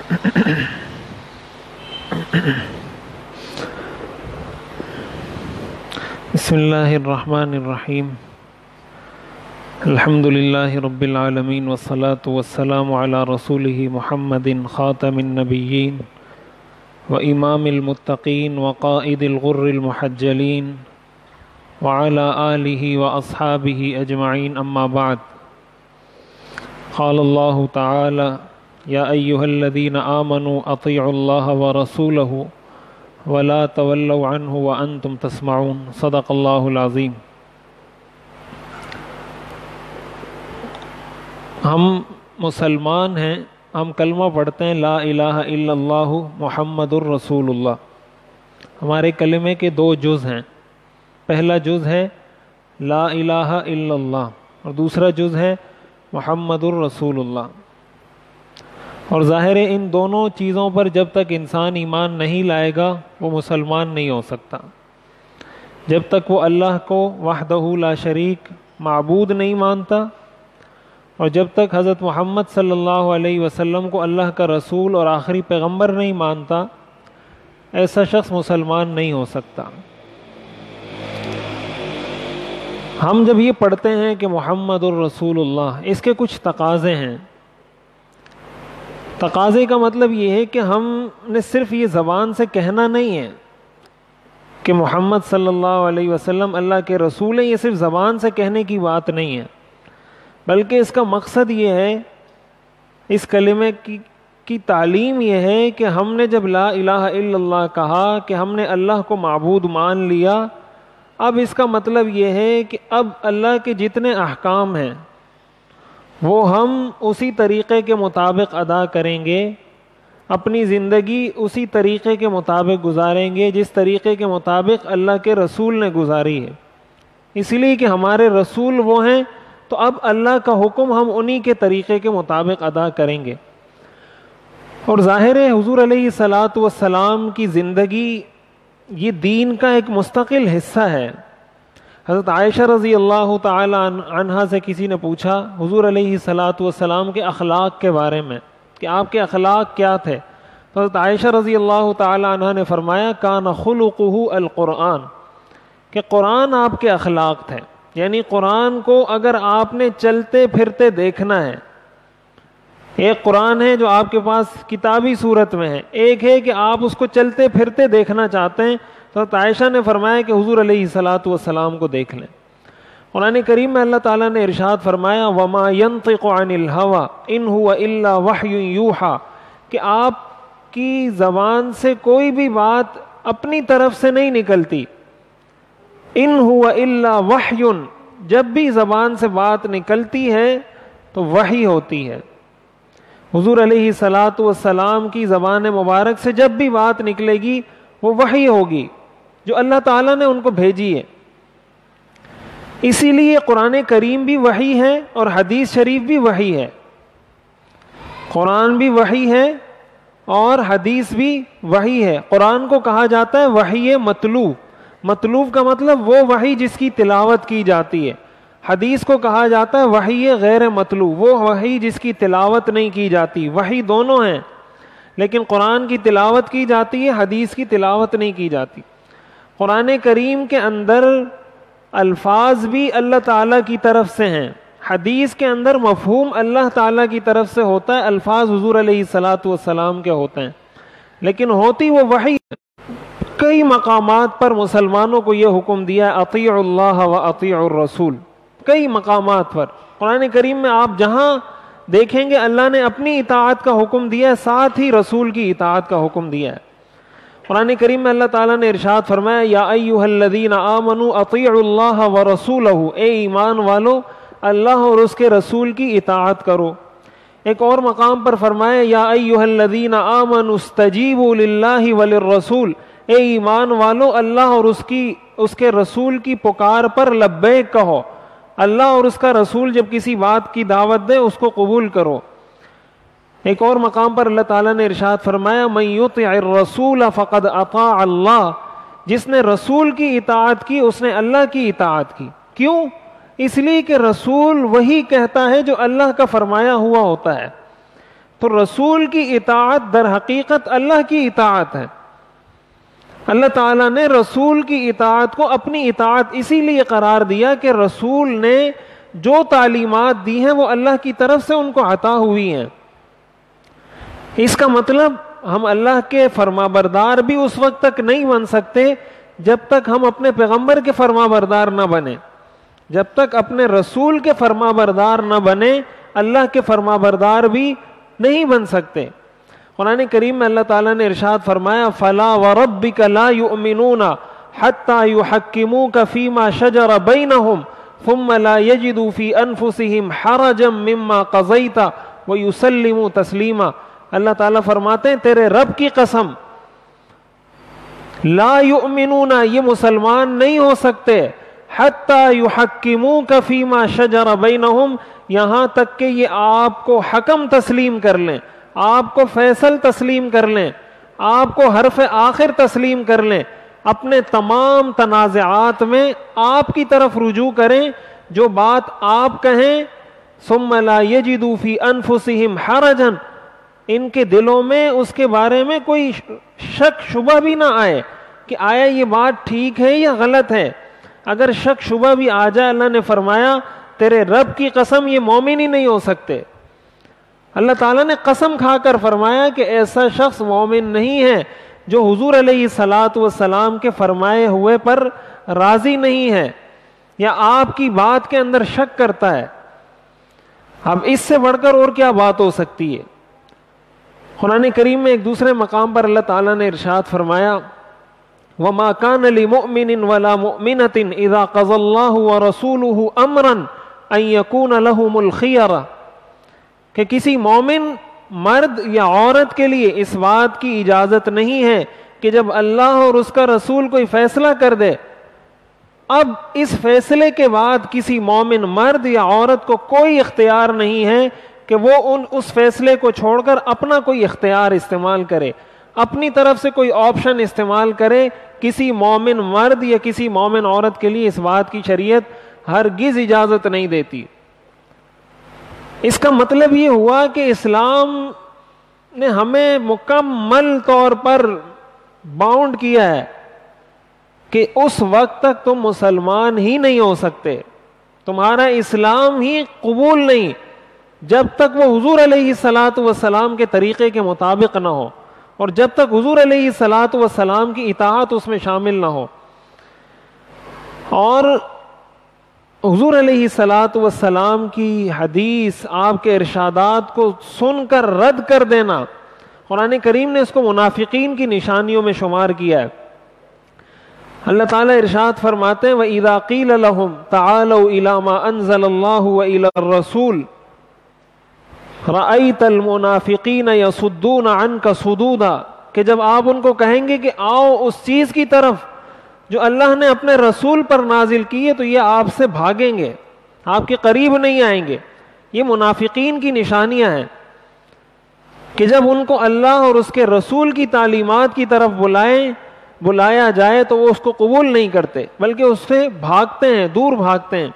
بسم اللہ الرحمن الرحیم الحمد للہ رب العالمین والصلاة والسلام علی رسولہ محمد خاتم النبیین وامام المتقین وقائد الغر المحجلین وعلی آلہ واصحابہ اجمعین اما بعد قال اللہ تعالی یا ایہا الذین آمنوا اطیعوا اللہ ورسولہ ولا تولوا عنہ وانتم تسمعون صدق اللہ العظیم۔ ہم مسلمان ہیں، ہم کلمہ پڑھتے ہیں لا الہ الا اللہ محمد الرسول اللہ۔ ہمارے کلمے کے دو جز ہیں، پہلا جز ہے لا الہ الا اللہ اور دوسرا جز ہے محمد الرسول اللہ۔ اور ظاہر ہے ان دونوں چیزوں پر جب تک انسان ایمان نہیں لائے گا وہ مسلمان نہیں ہو سکتا۔ جب تک وہ اللہ کو وحدہ لا شریک معبود نہیں مانتا اور جب تک حضرت محمد صلی اللہ علیہ وسلم کو اللہ کا رسول اور آخری پیغمبر نہیں مانتا، ایسا شخص مسلمان نہیں ہو سکتا۔ ہم جب یہ پڑھتے ہیں کہ محمد الرسول اللہ، اس کے کچھ تقاضے ہیں۔ تقاضے کا مطلب یہ ہے کہ ہم نے صرف یہ زبان سے کہنا نہیں ہے کہ محمد صلی اللہ علیہ وسلم اللہ کے رسول ہیں، یہ صرف زبان سے کہنے کی بات نہیں ہے، بلکہ اس کا مقصد یہ ہے، اس کلمے کی تعلیم یہ ہے کہ ہم نے جب لا الہ الا اللہ کہا کہ ہم نے اللہ کو معبود مان لیا، اب اس کا مطلب یہ ہے کہ اب اللہ کے جتنے احکام ہیں وہ ہم اسی طریقے کے مطابق ادا کریں گے، اپنی زندگی اسی طریقے کے مطابق گزاریں گے جس طریقے کے مطابق اللہ کے رسول نے گزاری ہے، اس لیے کہ ہمارے رسول وہ ہیں، تو اب اللہ کا حکم ہم انہی کے طریقے کے مطابق ادا کریں گے۔ اور ظاہر ہے حضور علیہ الصلاۃ والسلام کی زندگی یہ دین کا ایک مستقل حصہ ہے۔ حضرت عائشہ رضی اللہ تعالی عنہا سے کسی نے پوچھا حضور علیہ الصلاۃ والسلام کے اخلاق کے بارے میں کہ آپ کے اخلاق کیا تھے، تو حضرت عائشہ رضی اللہ تعالی عنہا نے فرمایا کان خلقہ القرآن، کہ قرآن آپ کے اخلاق تھے، یعنی قرآن کو اگر آپ نے چلتے پھرتے دیکھنا ہے، ایک قرآن ہے جو آپ کے پاس کتابی صورت میں ہے، ایک ہے کہ آپ اس کو چلتے پھرتے دیکھنا چاہتے ہیں، تو عائشہ نے فرمایا کہ حضور علیہ الصلاۃ والسلام کو دیکھ لیں۔ قرآن کریم میں اللہ تعالیٰ نے ارشاد فرمایا وَمَا يَنطِقُ عَنِ الْهَوَىٰ إِنْ هُوَ إِلَّا وَحْيٌ يُوحَىٰ، کہ آپ کی زبان سے کوئی بھی بات اپنی طرف سے نہیں نکلتی، إِنْ هُوَ إِلَّا وَحْيٌ، جب بھی زبان سے بات نکلتی ہے تو وحی ہوتی ہے۔ حضور علیہ الصلاۃ والسلام کی زبان مبارک سے جب بھی بات نکلے گی وہ وحی ہوگی جو اللہ تعالیٰ نے ان کو بھیجی ہے۔ اسی لیے قرآن کریم بھی وحی ہے اور حدیث شریف بھی وحی ہے، قرآن بھی وحی ہے اور حدیث بھی وحی ہے۔ قرآن کو کہا جاتا ہے وحی مطلوب، مطلوب کا مطلب وہ وحی جس کی تلاوت کی جاتی ہے۔ حدیث کو کہا جاتا ہے وحی غیر مطلوب، وہ وحی جس کی تلاوت نہیں کی جاتی۔ وحی دونوں ہیں، لیکن قرآن کی تلاوت کی جاتی ہے، حدیث کی تلاوت نہیں کی جاتی۔ قرآن کریم کے اندر الفاظ بھی اللہ تعالیٰ کی طرف سے ہیں، حدیث کے اندر مفہوم اللہ تعالیٰ کی طرف سے ہوتا ہے، الفاظ حضور علیہ الصلاۃ والسلام کے ہوتے ہیں، لیکن ہوتی وہ وحی۔ کئی مقامات پر مسلمانوں کو یہ حکم دیا ہے اطیعوا اللہ و اطیعوا الرسول، کئی مقامات پر قرآن کریم میں آپ جہاں دیکھیں گے اللہ نے اپنی اطاعت کا حکم دیا ہے، ساتھ ہی رسول کی اطاعت کا حکم دیا ہے۔ قرآن کریم میں اللہ تعالیٰ نے ارشاد فرمایا یا ایھا الذین آمنوا اطیعوا اللہ ورسولہ، اے ایمان والو اللہ اور اس کے رسول کی اطاعت کرو۔ ایک اور مقام پر فرمایا یا ایھا الذین آمنوا استجیبوا للہ وللرسول، اے ایمان والو اللہ اور اس کے رسول کی پکار پر لبیک کہو، اللہ اور اس کا رسول جب کسی بات کی دعوت دے اس کو قبول کرو۔ ایک اور مقام پر اللہ تعالیٰ نے ارشاد فرمایا من یطع الرسول فقد اطاع اللہ، جس نے رسول کی اطاعت کی اس نے اللہ کی اطاعت کی۔ کیوں؟ اس لیے کہ رسول وہی کہتا ہے جو اللہ کا فرمایا ہوا ہوتا ہے۔ تو رسول کی اطاعت در حقیقت اللہ کی اطاعت ہے. اللہ تعالیٰ نے رسول کی اطاعت کو اپنی اطاعت اسی لیے قرار دیا کہ رسول نے جو تعلیمات دی ہیں وہ اللہ کی طرف سے ان کو عطا ہوئی ہیں. اس کا مطلب ہم اللہ کے فرما بردار بھی اس وقت تک نہیں بن سکتے جب تک ہم اپنے پیغمبر کے فرما بردار نہ بنے. جب تک اپنے رسول کے فرما بردار نہ بنے اللہ کے فرما بردار بھی نہیں بن سکتے. قرآن کریم میں اللہ تعالیٰ نے ارشاد فرمایا فَلَا وَرَبِّكَ لَا يُؤْمِنُونَ حَتَّى يُحَكِّمُوكَ فِي مَا شَجَرَ بَيْنَهُمْ ثُمَّ لَا يَجِدُوا فِي أَنفُسِهِمْ حَرَجًا مِمَّا قَضَيْتَ وَيُسَلِّمُوا تَسْلِيمًا. اللہ تعالیٰ فرماتے ہیں تیرے رب کی قسم لا یؤمنون یہ مسلمان نہیں ہو سکتے حتی یحکموک فیما شجر بینہم یہاں تک کہ یہ آپ کو حکم تسلیم کر لیں, آپ کو فیصل تسلیم کر لیں, آپ کو حرف آخر تسلیم کر لیں, اپنے تمام تنازعات میں آپ کی طرف رجوع کریں, جو بات آپ کہیں ثم لا یجدوا فی انفسہم حرجا ان کے دلوں میں اس کے بارے میں کوئی شک شبہ بھی نہ آئے کہ آیا یہ بات ٹھیک ہے یا غلط ہے. اگر شک شبہ بھی آ جائے اللہ نے فرمایا تیرے رب کی قسم یہ مومن ہی نہیں ہو سکتے. اللہ تعالیٰ نے قسم کھا کر فرمایا کہ ایسا شخص مومن نہیں ہے جو حضور علیہ الصلاۃ والسلام کے فرمائے ہوئے پر راضی نہیں ہے یا آپ کی بات کے اندر شک کرتا ہے. اب اس سے بڑھ کر اور کیا بات ہو سکتی ہے. قرآن کریم میں ایک دوسرے مقام پر اللہ تعالیٰ نے ارشاد فرمایا وَمَا كَانَ لِمُؤْمِنٍ وَلَا مُؤْمِنَةٍ إِذَا قَضَى اللَّهُ وَرَسُولُهُ أَمْرًا أَن يَكُونَ لَهُمُ الْخِيَرَةُ کہ کسی مومن مرد یا عورت کے لیے اس بات کی اجازت نہیں ہے کہ جب اللہ اور اس کا رسول کوئی فیصلہ کر دے اب اس فیصلے کے بعد کسی مومن مرد یا عورت کو کوئی اختیار نہیں ہے کہ وہ اس فیصلے کو چھوڑ کر اپنا کوئی اختیار استعمال کرے, اپنی طرف سے کوئی آپشن استعمال کرے. کسی مومن مرد یا کسی مومن عورت کے لیے اس بات کی شریعت ہرگز اجازت نہیں دیتی. اس کا مطلب یہ ہوا کہ اسلام نے ہمیں مکمل طور پر باؤنڈ کیا ہے کہ اس وقت تک تم مسلمان ہی نہیں ہو سکتے, تمہارا اسلام ہی قبول نہیں جب تک وہ حضور علیہ الصلاۃ والسلام کے طریقے کے مطابق نہ ہو اور جب تک حضور علیہ الصلاۃ والسلام کی اطاعت اس میں شامل نہ ہو. اور حضور علیہ الصلاۃ والسلام کی حدیث آپ کے ارشادات کو سن کر رد کر دینا قرآن کریم نے اس کو منافقین کی نشانیوں میں شمار کیا ہے. اللہ تعالیٰ ارشاد فرماتے ہیں وَإِذَا قِيلَ لَهُمْ تَعَالَوْا إِلَى مَا أَنزَلَ اللَّهُ وَإِلَى الرَّسُولِ رَأَيْتَ الْمُنَافِقِينَ يَصُدُّونَ عَنْكَ صُدُودًا کہ جب آپ ان کو کہیں گے کہ آؤ اس چیز کی طرف جو اللہ نے اپنے رسول پر نازل کی ہے تو یہ آپ سے بھاگیں گے, آپ کے قریب نہیں آئیں گے. یہ منافقین کی نشانیاں ہیں کہ جب ان کو اللہ اور اس کے رسول کی تعلیمات کی طرف بلایا جائے تو وہ اس کو قبول نہیں کرتے بلکہ اس سے بھاگتے ہیں, دور بھاگتے ہیں.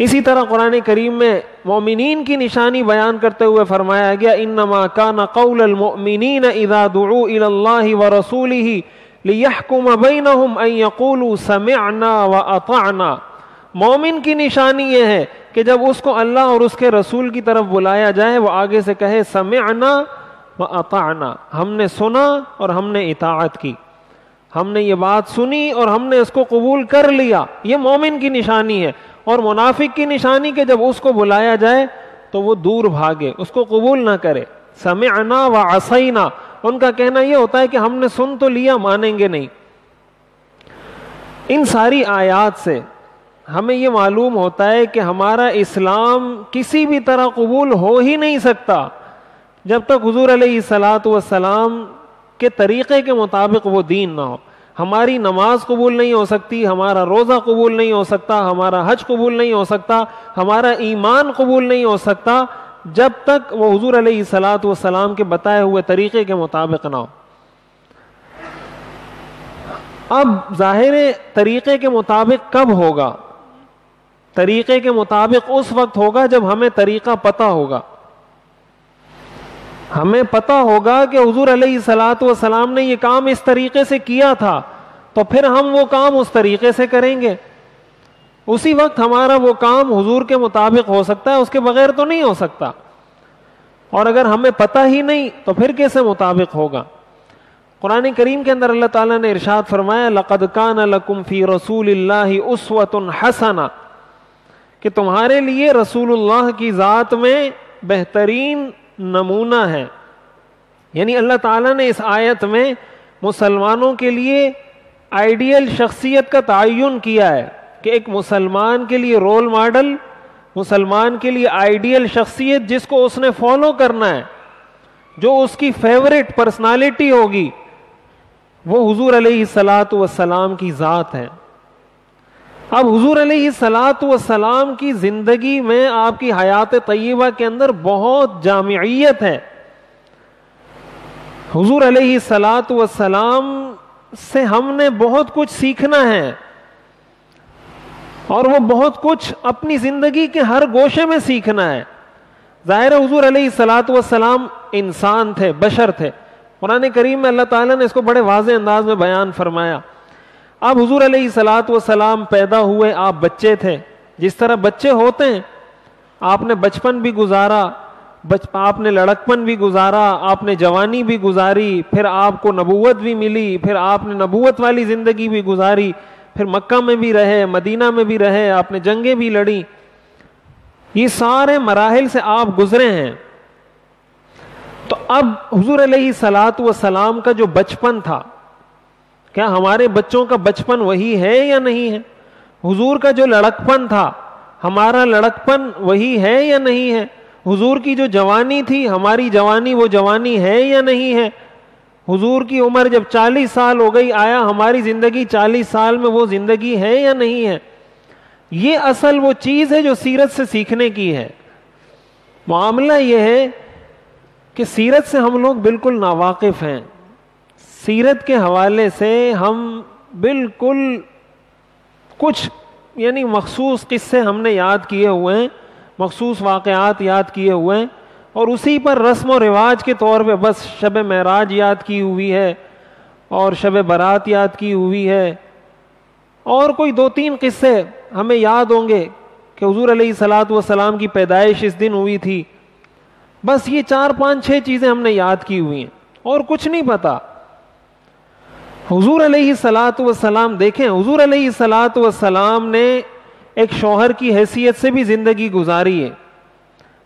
اسی طرح قرآن کریم میں مومنین کی نشانی بیان کرتے ہوئے فرمایا گیا انما کان قول المؤمنین اذا دعوا الى اللہ ورسولہ لیحکم بینہم ان یقولوا سمعنا واطعنا. مومن کی نشانی یہ ہے کہ جب اس کو اللہ اور اس کے رسول کی طرف بلایا جائے وہ آگے سے کہے سمعنا واطعنا, ہم نے سنا اور ہم نے اطاعت کی, ہم نے یہ بات سنی اور ہم نے اس کو قبول کر لیا. یہ مومن کی نشانی ہے. اور منافق کی نشانی کہ جب اس کو بلایا جائے تو وہ دور بھاگے, اس کو قبول نہ کرے. سمعنا وعصینا, ان کا کہنا یہ ہوتا ہے کہ ہم نے سن تو لیا مانیں گے نہیں. ان ساری آیات سے ہمیں یہ معلوم ہوتا ہے کہ ہمارا اسلام کسی بھی طرح قبول ہو ہی نہیں سکتا جب تک حضور علیہ الصلاۃ والسلام کے طریقے کے مطابق وہ دین نہ ہو. ہماری نماز قبول نہیں ہو سکتی, ہمارا روزہ قبول نہیں ہو سکتا, ہمارا حج قبول نہیں ہو سکتا, ہمارا ایمان قبول نہیں ہو سکتا جب تک وہ حضور علیہ الصلاۃ والسلام کے بتائے ہوئے طریقے کے مطابق نہ ہو. اب ظاہر طریقے کے مطابق کب ہوگا؟ طریقے کے مطابق اس وقت ہوگا جب ہمیں طریقہ پتہ ہوگا. ہمیں پتہ ہوگا کہ حضور علیہ الصلوۃ والسلام نے یہ کام اس طریقے سے کیا تھا تو پھر ہم وہ کام اس طریقے سے کریں گے. اسی وقت ہمارا وہ کام حضور کے مطابق ہو سکتا ہے, اس کے بغیر تو نہیں ہو سکتا. اور اگر ہمیں پتہ ہی نہیں تو پھر کیسے مطابق ہوگا؟ قرآن کریم کے اندر اللہ تعالیٰ نے ارشاد فرمایا لَقَدْ كَانَ لَكُمْ فِي رَسُولِ اللَّهِ أُسْوَةٌ حَسَنَةٌ, کہ تمہارے لیے رسول اللہ کی ذات میں بہترین نمونہ ہے. یعنی اللہ تعالیٰ نے اس آیت میں مسلمانوں کے لیے آئیڈیل شخصیت کا تعین کیا ہے کہ ایک مسلمان کے لیے رول ماڈل, مسلمان کے لیے آئیڈیل شخصیت جس کو اس نے فالو کرنا ہے, جو اس کی فیورٹ پرسنالٹی ہوگی, وہ حضور علیہ الصلوۃ والسلام کی ذات ہے. اب حضور علیہ الصلوۃ والسلام کی زندگی میں, آپ کی حیات طیبہ کے اندر بہت جامعیت ہے. حضور علیہ الصلوۃ والسلام سے ہم نے بہت کچھ سیکھنا ہے, اور وہ بہت کچھ اپنی زندگی کے ہر گوشے میں سیکھنا ہے. ظاہر حضور علیہ الصلوۃ والسلام انسان تھے, بشر تھے. قرآن کریم میں اللہ تعالیٰ نے اس کو بڑے واضح انداز میں بیان فرمایا. اب حضور علیہ الصلوۃ والسلام پیدا ہوئے, آپ بچے تھے, جس طرح بچے ہوتے ہیں. آپ نے بچپن بھی گزارا, آپ نے لڑکپن بھی گزارا, آپ نے جوانی بھی گزاری, پھر آپ کو نبوت بھی ملی, پھر آپ نے نبوت والی زندگی بھی گزاری, پھر مکہ میں بھی رہے, مدینہ میں بھی رہے, آپ نے جنگیں بھی لڑی. یہ سارے مراحل سے آپ گزرے ہیں. تو اب حضور علیہ الصلوۃ والسلام کا جو بچپن تھا, کیا ہمارے بچوں کا بچپن وہی ہے یا نہیں ہے؟ حضور کا جو لڑکپن تھا, ہمارا لڑکپن وہی ہے یا نہیں ہے؟ حضور کی جو جوانی تھی, ہماری جوانی وہ جوانی ہے یا نہیں ہے؟ حضور کی عمر جب 40 سال ہو گئی, آیا ہماری زندگی 40 سال میں وہ زندگی ہے یا نہیں ہے؟ یہ اصل وہ چیز ہے جو سیرت سے سیکھنے کی ہے. معاملہ یہ ہے کہ سیرت سے ہم لوگ بالکل ناواقف ہیں. سیرت کے حوالے سے ہم بالکل کچھ یعنی مخصوص قصے ہم نے یاد کیے ہوئے ہیں, مخصوص واقعات یاد کیے ہوئے ہیں, اور اسی پر رسم و رواج کے طور پہ بس شب معراج یاد کی ہوئی ہے, اور شب برات یاد کی ہوئی ہے, اور کوئی 2-3 قصے ہمیں یاد ہوں گے کہ حضور علیہ الصلوۃ والسلام کی پیدائش اس دن ہوئی تھی. بس یہ 4-5-6 چیزیں ہم نے یاد کی ہوئی ہیں, اور کچھ نہیں پتا. حضور علیہ الصلوۃ والسلام دیکھیں, حضور علیہ الصلوۃ والسلام نے ایک شوہر کی حیثیت سے بھی زندگی گزاری ہے.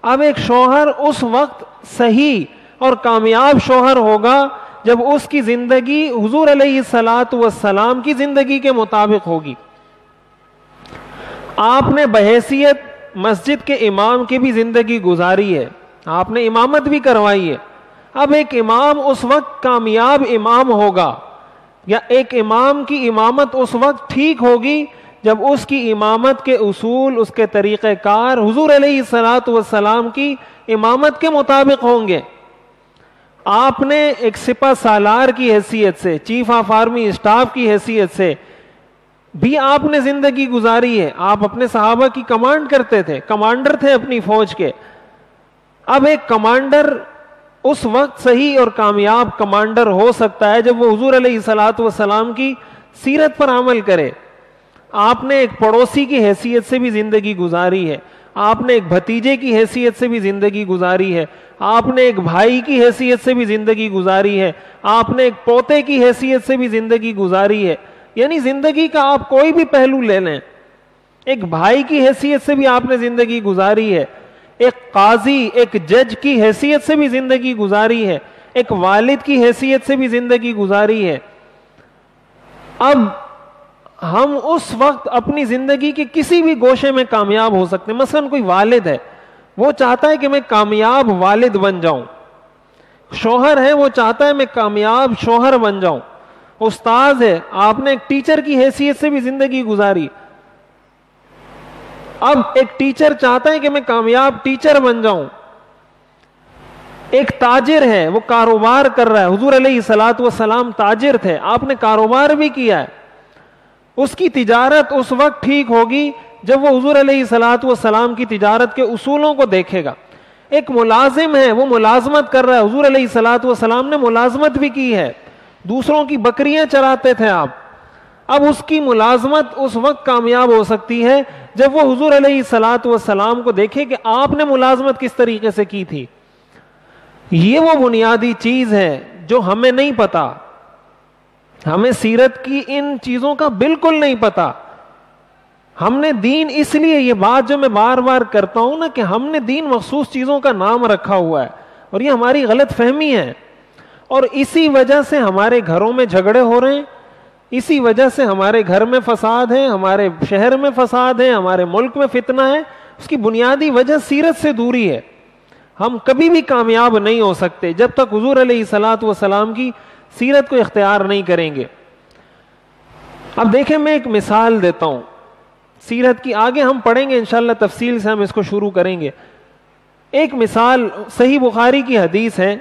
اب ایک شوہر اس وقت صحیح اور کامیاب شوہر ہوگا جب اس کی زندگی حضور علیہ الصلوۃ والسلام کی زندگی کے مطابق ہوگی. آپ نے بحیثیت مسجد کے امام کی بھی زندگی گزاری ہے, آپ نے امامت بھی کروائی ہے. اب ایک امام اس وقت کامیاب امام ہوگا, یا ایک امام کی امامت اس وقت ٹھیک ہوگی جب اس کی امامت کے اصول, اس کے طریقہ کار حضور علیہ الصلوۃ والسلام کی امامت کے مطابق ہوں گے. آپ نے ایک سپہ سالار کی حیثیت سے, چیف آف آرمی اسٹاف کی حیثیت سے بھی آپ نے زندگی گزاری ہے. آپ اپنے صحابہ کی کمانڈ کرتے تھے, کمانڈر تھے اپنی فوج کے. اب ایک کمانڈر اس وقت صحیح اور کامیاب کمانڈر ہو سکتا ہے جب وہ حضور علیہ الصلوۃ والسلام کی سیرت پر عمل کرے. آپ نے ایک پڑوسی کی حیثیت سے بھی زندگی گزاری ہے, آپ نے ایک بھتیجے کی حیثیت سے بھی زندگی گزاری ہے, آپ نے ایک بھائی کی حیثیت سے بھی زندگی گزاری ہے, آپ نے ایک پوتے کی حیثیت سے بھی زندگی گزاری ہے. یعنی زندگی کا آپ کوئی بھی پہلو لے لیں, ایک بھائی کی حیثیت سے بھی آپ نے زندگی گزاری ہے, ایک قاضی, ایک جج کی حیثیت سے بھی زندگی گزاری ہے, ایک والد کی حیثیت سے بھی زندگی گزاری ہے. اب ہم اس وقت اپنی زندگی کے کسی بھی گوشے میں کامیاب ہو سکتے ہیں. مثلا کوئی والد ہے, وہ چاہتا ہے کہ میں کامیاب والد بن جاؤں. شوہر ہے, وہ چاہتا ہے میں کامیاب شوہر بن جاؤں. استاد ہے, آپ نے ایک ٹیچر کی حیثیت سے بھی زندگی گزاری. اب ایک ٹیچر چاہتا ہے کہ میں کامیاب ٹیچر بن جاؤں. ایک تاجر ہے, وہ کاروبار کر رہا ہے. حضور علیہ الصلوۃ والسلام تاجر تھے, آپ نے کاروبار بھی کیا ہے. اس کی تجارت اس وقت ٹھیک ہوگی جب وہ حضور علیہ الصلوۃ والسلام کی تجارت کے اصولوں کو دیکھے گا. ایک ملازم ہے، وہ ملازمت کر رہا ہے. حضور علیہ الصلوۃ والسلام نے ملازمت بھی کی ہے، دوسروں کی بکریاں چراتے تھے آپ. اب اس کی ملازمت اس وقت کامیاب ہو سکتی ہے جب وہ حضور علیہ الصلوۃ والسلام کو دیکھے کہ آپ نے ملازمت کس طریقے سے کی تھی. یہ وہ بنیادی چیز ہے جو ہمیں نہیں پتا. ہمیں سیرت کی ان چیزوں کا بالکل نہیں پتا. ہم نے دین، اس لیے یہ بات جو میں بار بار کرتا ہوں نا کہ ہم نے دین مخصوص چیزوں کا نام رکھا ہوا ہے، اور یہ ہماری غلط فہمی ہے. اور اسی وجہ سے ہمارے گھروں میں جھگڑے ہو رہے ہیں، اسی وجہ سے ہمارے گھر میں فساد ہے، ہمارے شہر میں فساد ہے، ہمارے ملک میں فتنہ ہے. اس کی بنیادی وجہ سیرت سے دوری ہے. ہم کبھی بھی کامیاب نہیں ہو سکتے جب تک حضور علیہ الصلوۃ والسلام کی سیرت کو اختیار نہیں کریں گے. اب دیکھیں، میں ایک مثال دیتا ہوں سیرت کی، آگے ہم پڑھیں گے انشاءاللہ تفصیل سے، ہم اس کو شروع کریں گے. ایک مثال صحیح بخاری کی حدیث ہے.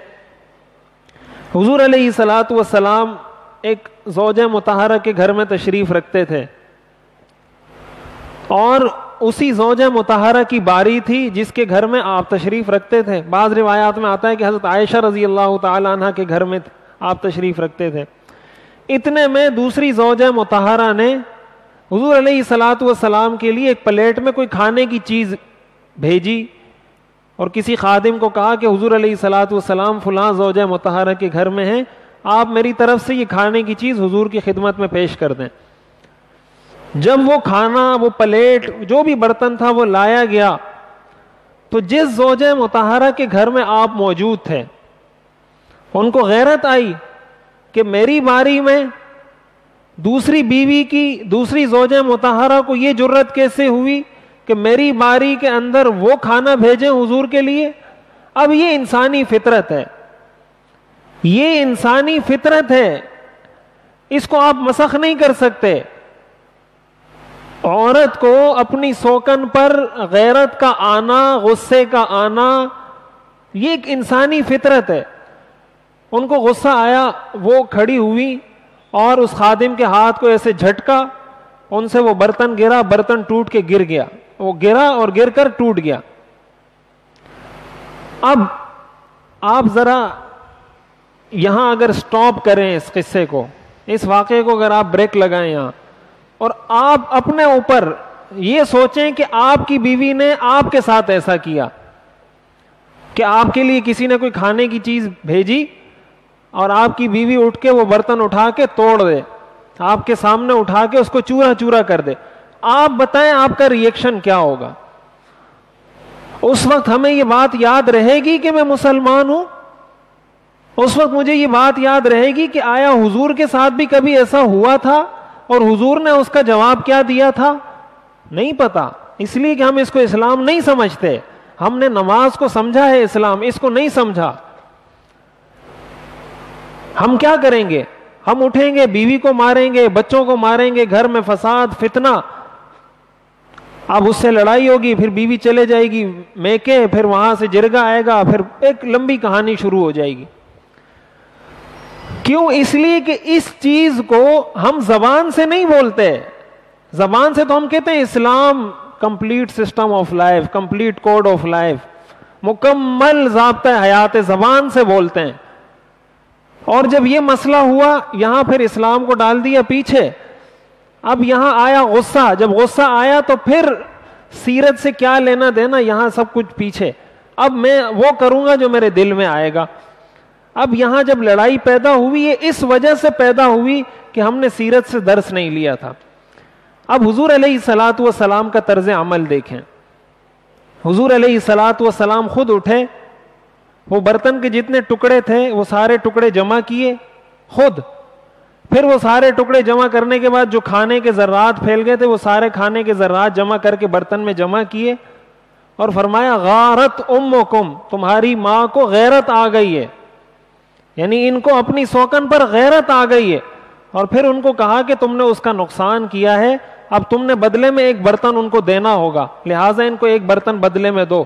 حضور علیہ الصلوۃ والسلام ایک زوجہ مطہرہ کے گھر میں تشریف رکھتے تھے، اور اسی زوجہ مطہرہ کی باری تھی جس کے گھر میں آپ تشریف رکھتے تھے. بعض روایات میں آتا ہے کہ حضرت عائشہ رضی اللہ تعالی عنہ کے گھر میں آپ تشریف رکھتے تھے. اتنے میں دوسری زوجہ مطہرہ نے حضور علیہ الصلوۃ والسلام کے لیے ایک پلیٹ میں کوئی کھانے کی چیز بھیجی، اور کسی خادم کو کہا کہ حضور علیہ الصلوۃ والسلام فلاں زوجہ مطہرہ کے گھر میں ہیں، آپ میری طرف سے یہ کھانے کی چیز حضور کی خدمت میں پیش کر دیں. جب وہ کھانا، وہ پلیٹ، جو بھی برتن تھا وہ لایا گیا، تو جس زوجہ مطہرہ کے گھر میں آپ موجود تھے ان کو غیرت آئی کہ میری باری میں دوسری بیوی کی، دوسری زوجہ مطہرہ کو یہ جرت کیسے ہوئی کہ میری باری کے اندر وہ کھانا بھیجیں حضور کے لیے. اب یہ انسانی فطرت ہے، یہ انسانی فطرت ہے، اس کو آپ مسخ نہیں کر سکتے. عورت کو اپنی سوکن پر غیرت کا آنا، غصے کا آنا، یہ ایک انسانی فطرت ہے. ان کو غصہ آیا، وہ کھڑی ہوئی اور اس خادم کے ہاتھ کو ایسے جھٹکا، ان سے وہ برتن گرا، برتن ٹوٹ کے گر گیا، وہ گرا اور گر کر ٹوٹ گیا. اب آپ ذرا یہاں اگر سٹاپ کریں اس قصے کو، اس واقعے کو اگر آپ بریک لگائیں یہاں، اور آپ اپنے اوپر یہ سوچیں کہ آپ کی بیوی نے آپ کے ساتھ ایسا کیا کہ آپ کے لیے کسی نے کوئی کھانے کی چیز بھیجی اور آپ کی بیوی اٹھ کے وہ برتن اٹھا کے توڑ دے، آپ کے سامنے اٹھا کے اس کو چورا چورا کر دے. آپ بتائیں آپ کا ریئیکشن کیا ہوگا؟ اس وقت ہمیں یہ بات یاد رہے گی کہ میں مسلمان ہوں؟ اس وقت مجھے یہ بات یاد رہے گی کہ آیا حضور کے ساتھ بھی کبھی ایسا ہوا تھا اور حضور نے اس کا جواب کیا دیا تھا؟ نہیں پتا، اس لیے کہ ہم اس کو اسلام نہیں سمجھتے. ہم نے نماز کو سمجھا ہے اسلام، اس کو نہیں سمجھا. ہم کیا کریں گے؟ ہم اٹھیں گے، بیوی کو ماریں گے، بچوں کو ماریں گے، گھر میں فساد فتنہ، اب اس سے لڑائی ہوگی، پھر بیوی چلے جائے گی میکے، پھر وہاں سے جرگا آئے گا، پھر ایک لمبی کہانی شروع ہو جائے گی. کیوں؟ اس لیے کہ اس چیز کو ہم زبان سے نہیں بولتے. زبان سے تو ہم کہتے ہیں اسلام complete system of life, complete code of life, مکمل ضابطہ حیات، زبان سے بولتے ہیں. اور جب یہ مسئلہ ہوا، یہاں پھر اسلام کو ڈال دیا پیچھے. اب یہاں آیا غصہ، جب غصہ آیا تو پھر سیرت سے کیا لینا دینا، یہاں سب کچھ پیچھے. اب میں وہ کروں گا جو میرے دل میں آئے گا. اب یہاں جب لڑائی پیدا ہوئی، یہ اس وجہ سے پیدا ہوئی کہ ہم نے سیرت سے درس نہیں لیا تھا. اب حضور علیہ الصلوۃ والسلام کا طرز عمل دیکھیں. حضور علیہ الصلوۃ والسلام خود اٹھے، وہ برتن کے جتنے ٹکڑے تھے وہ سارے ٹکڑے جمع کیے خود. پھر وہ سارے ٹکڑے جمع کرنے کے بعد جو کھانے کے ذرات پھیل گئے تھے وہ سارے کھانے کے ذرات جمع کر کے برتن میں جمع کیے، اور فرمایا غارت امکم، تمہاری ماں کو غیرت آ گئی ہے، یعنی ان کو اپنی سوکن پر غیرت آ گئی ہے. اور پھر ان کو کہا کہ تم نے اس کا نقصان کیا ہے، اب تم نے بدلے میں ایک برتن ان کو دینا ہوگا، لہٰذا ان کو ایک برتن بدلے میں دو.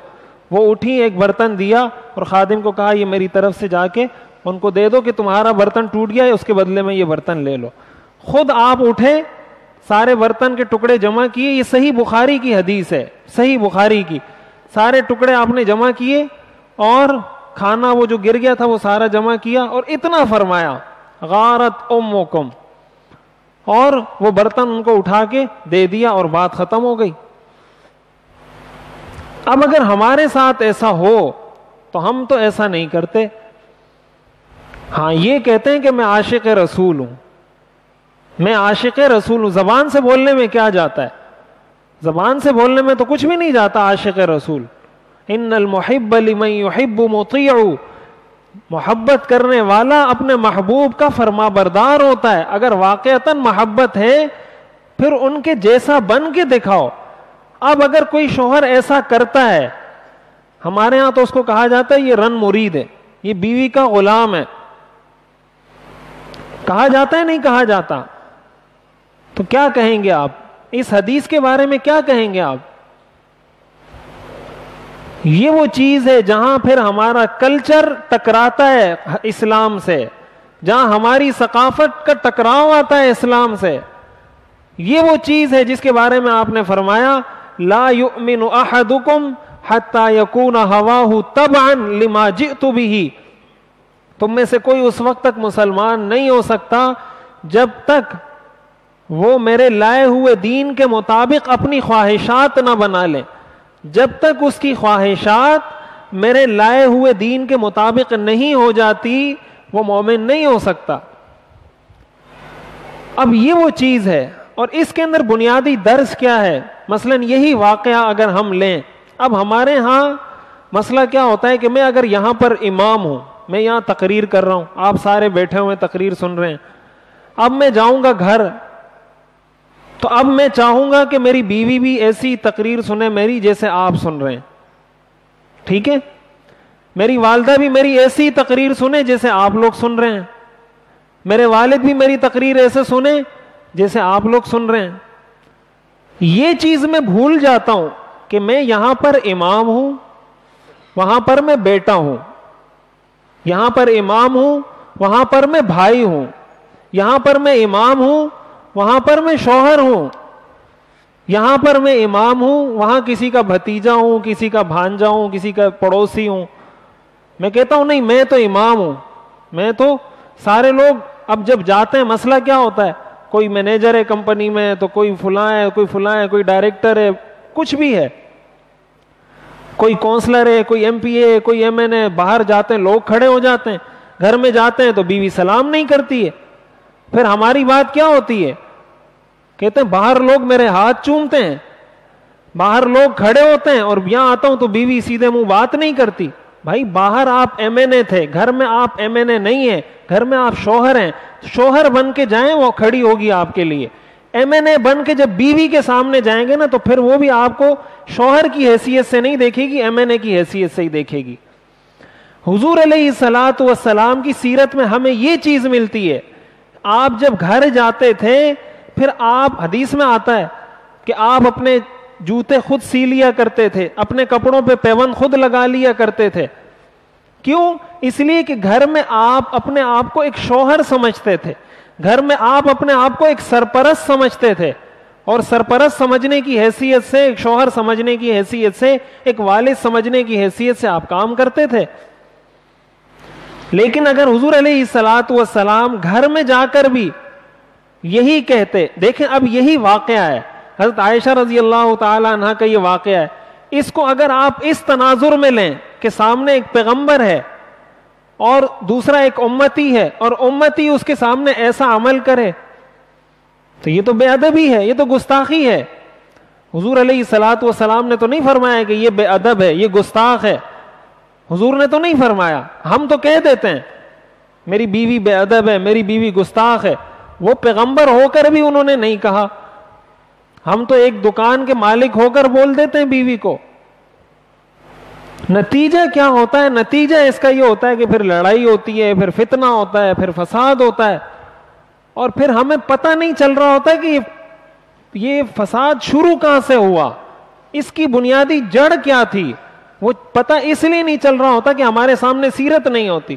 وہ اٹھی، ایک برتن دیا، اور خادم کو کہا یہ میری طرف سے جا کے ان کو دے دو کہ تمہارا برتن ٹوٹ گیا ہے، اس کے بدلے میں یہ برتن لے لو. خود آپ اٹھے، سارے برتن کے ٹکڑے جمع کیے. یہ صحیح بخاری کی حدیث ہے، صحیح بخاری کی. سارے ٹکڑے آپ نے جمع کیے اور کھانا وہ جو گر گیا تھا وہ سارا جمع کیا اور اتنا فرمایا غارت امکم، اور وہ برتن ان کو اٹھا کے دے دیا اور بات ختم ہو گئی. اب اگر ہمارے ساتھ ایسا ہو تو ہم تو ایسا نہیں کرتے. ہاں یہ کہتے ہیں کہ میں عاشق رسول ہوں، میں عاشق رسول ہوں. زبان سے بولنے میں کیا جاتا ہے؟ زبان سے بولنے میں تو کچھ بھی نہیں جاتا عاشق رسول. ان المحب لمن يحب مطیع، محبت کرنے والا اپنے محبوب کا فرما بردار ہوتا ہے. اگر واقعتاً محبت ہے پھر ان کے جیسا بن کے دکھاؤ. اب اگر کوئی شوہر ایسا کرتا ہے، ہمارے ہاں تو اس کو کہا جاتا ہے یہ رن مرید ہے، یہ بیوی کا غلام ہے. کہا جاتا ہے نہیں کہا جاتا؟ تو کیا کہیں گے آپ اس حدیث کے بارے میں؟ کیا کہیں گے آپ؟ یہ وہ چیز ہے جہاں پھر ہمارا کلچر ٹکراتا ہے اسلام سے، جہاں ہماری ثقافت کا ٹکراؤ آتا ہے اسلام سے. یہ وہ چیز ہے جس کے بارے میں آپ نے فرمایا لا یؤمن احدکم حتی یکون ہواہ تبعا لما جئت بہ. تم میں سے کوئی اس وقت تک مسلمان نہیں ہو سکتا جب تک وہ میرے لائے ہوئے دین کے مطابق اپنی خواہشات نہ بنا لے. جب تک اس کی خواہشات میرے لائے ہوئے دین کے مطابق نہیں ہو جاتی وہ مومن نہیں ہو سکتا. اب یہ وہ چیز ہے، اور اس کے اندر بنیادی درس کیا ہے؟ مثلا یہی واقعہ اگر ہم لیں، اب ہمارے ہاں مسئلہ کیا ہوتا ہے کہ میں اگر یہاں پر امام ہوں، میں یہاں تقریر کر رہا ہوں، آپ سارے بیٹھے ہوئے تقریر سن رہے ہیں، اب میں جاؤں گا گھر تو اب میں چاہوں گا کہ میری بیوی بھی ایسی تقریر سنے میری جیسے آپ سن رہے ہیں. ٹھیک ہے؟ میری والدہ بھی میری ایسی تقریر سنے جیسے آپ لوگ سن رہے ہیں، میرے والد بھی میری تقریر ایسے سنے جیسے آپ لوگ سن رہے ہیں. یہ چیز میں بھول جاتا ہوں کہ میں یہاں پر امام ہوں، وہاں پر میں بیٹا ہوں، یہاں پر امام ہوں، وہاں پر میں بھائی ہوں، یہاں پر میں امام ہوں، وہاں پر میں شوہر ہوں، یہاں پر میں امام ہوں، وہاں کسی کا بھتیجا ہوں، کسی کا بھانجا ہوں، کسی کا پڑوسی ہوں. میں کہتا ہوں نہیں میں تو امام ہوں، میں تو سارے لوگ اب جب جاتے ہیں مسئلہ کیا ہوتا ہے؟ کوئی مینیجر ہے کمپنی میں تو کوئی فلاں ہے، کوئی فلاں ہے، کوئی ڈائریکٹر ہے، کچھ بھی ہے، کوئی کونسلر ہے، کوئی ایم پی اے، کوئی ایم این اے. باہر جاتے ہیں لوگ کھڑے ہو جاتے ہیں، گھر میں جاتے ہیں تو بیوی سلام نہیں کرتی ہے. پھر ہماری بات کیا ہوتی ہے؟ کہتے ہیں باہر لوگ میرے ہاتھ چومتے ہیں، باہر لوگ کھڑے ہوتے ہیں، اور یہاں آتا ہوں تو بیوی سیدھے منہ بات نہیں کرتی. بھائی باہر آپ ایم این اے تھے، گھر میں آپ ایم این اے نہیں ہیں، گھر میں آپ شوہر ہیں. شوہر بن کے جائیں وہ کھڑی ہوگی آپ کے لیے. ایم این اے بن کے جب بیوی کے سامنے جائیں گے نا تو پھر وہ بھی آپ کو شوہر کی حیثیت سے نہیں دیکھے گی، ایم این اے کی حیثیت سے ہی دیکھے گی. حضور علیہ الصلوۃ والسلام کی سیرت میں ہمیں یہ چیز ملتی ہے. آپ جب گھر جاتے تھے پھر آپ، حدیث میں آتا ہے کہ آپ اپنے جوتے خود سی لیا کرتے تھے، اپنے کپڑوں پہ پیوند خود لگا لیا کرتے تھے. کیوں؟ اس لیے کہ گھر میں آپ اپنے آپ کو ایک شوہر سمجھتے تھے، گھر میں آپ اپنے آپ کو ایک سرپرست سمجھتے تھے، اور سرپرست سمجھنے کی حیثیت سے، ایک شوہر سمجھنے کی حیثیت سے، ایک والد سمجھنے کی حیثیت سے آپ کام کرتے تھے. لیکن اگر حضور علیہ الصلوۃ والسلام گھر میں جا کر بھی یہی کہتے، دیکھیں اب یہی واقعہ ہے، حضرت عائشہ رضی اللہ تعالی عنہ کا یہ واقعہ ہے. اس کو اگر آپ اس تناظر میں لیں کہ سامنے ایک پیغمبر ہے اور دوسرا ایک امتی ہے، اور امتی اس کے سامنے ایسا عمل کرے تو یہ تو بے ادبی ہے، یہ تو گستاخی ہے. حضور علیہ الصلوۃ والسلام نے تو نہیں فرمایا کہ یہ بے ادب ہے، یہ گستاخ ہے. حضور نے تو نہیں فرمایا. ہم تو کہہ دیتے ہیں میری بیوی بے ادب ہے، میری بیوی گستاخ ہے. وہ پیغمبر ہو کر بھی انہوں نے نہیں کہا. ہم تو ایک دکان کے مالک ہو کر بول دیتے ہیں بیوی کو. نتیجہ کیا ہوتا ہے؟ نتیجہ اس کا یہ ہوتا ہے کہ پھر لڑائی ہوتی ہے، پھر فتنہ ہوتا ہے، پھر فساد ہوتا ہے، اور پھر ہمیں پتہ نہیں چل رہا ہوتا کہ یہ فساد شروع کہاں سے ہوا، اس کی بنیادی جڑ کیا تھی. وہ پتہ اس لیے نہیں چل رہا ہوتا کہ ہمارے سامنے سیرت نہیں ہوتی،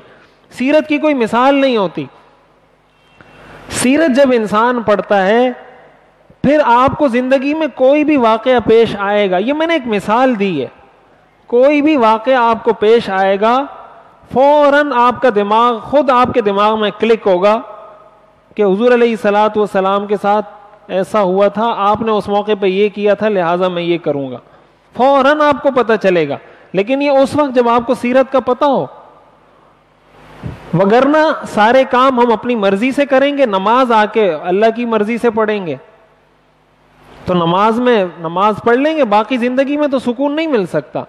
سیرت کی کوئی مثال نہیں ہوتی. سیرت جب انسان پڑھتا ہے پھر آپ کو زندگی میں کوئی بھی واقعہ پیش آئے گا. یہ میں نے ایک مثال دی ہے کوئی بھی واقعہ آپ کو پیش آئے گا فوراً آپ کا دماغ خود آپ کے دماغ میں کلک ہوگا کہ حضور علیہ الصلوۃ والسلام کے ساتھ ایسا ہوا تھا, آپ نے اس موقع پہ یہ کیا تھا, لہٰذا میں یہ کروں گا. فوراً آپ کو پتہ چلے گا. لیکن یہ اس وقت جب آپ کو سیرت کا پتہ ہو, وگرنہ سارے کام ہم اپنی مرضی سے کریں گے, نماز آ کے اللہ کی مرضی سے پڑھیں گے تو نماز پڑھ لیں گے, باقی زندگی میں تو سکون نہیں مل سکتا.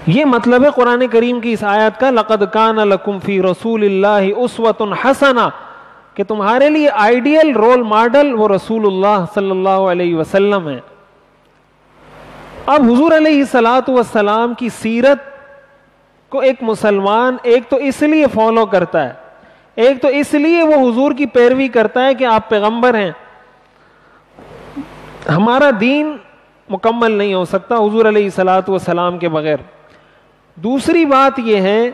یہ مطلب ہے قرآن کریم کی اس آیت کا, لقد کان لکم فی رسول اللہ اسوۃ حسنہ, کہ تمہارے لیے آئیڈیل رول ماڈل وہ رسول اللہ صلی اللہ علیہ وسلم ہے. اب حضور علیہ الصلوۃ والسلام کی سیرت کو ایک مسلمان ایک تو اس لیے فالو کرتا ہے, ایک تو اس لیے وہ حضور کی پیروی کرتا ہے کہ آپ پیغمبر ہیں. ہمارا دین مکمل نہیں ہو سکتا حضور علیہ الصلوۃ والسلام کے بغیر. دوسری بات یہ ہے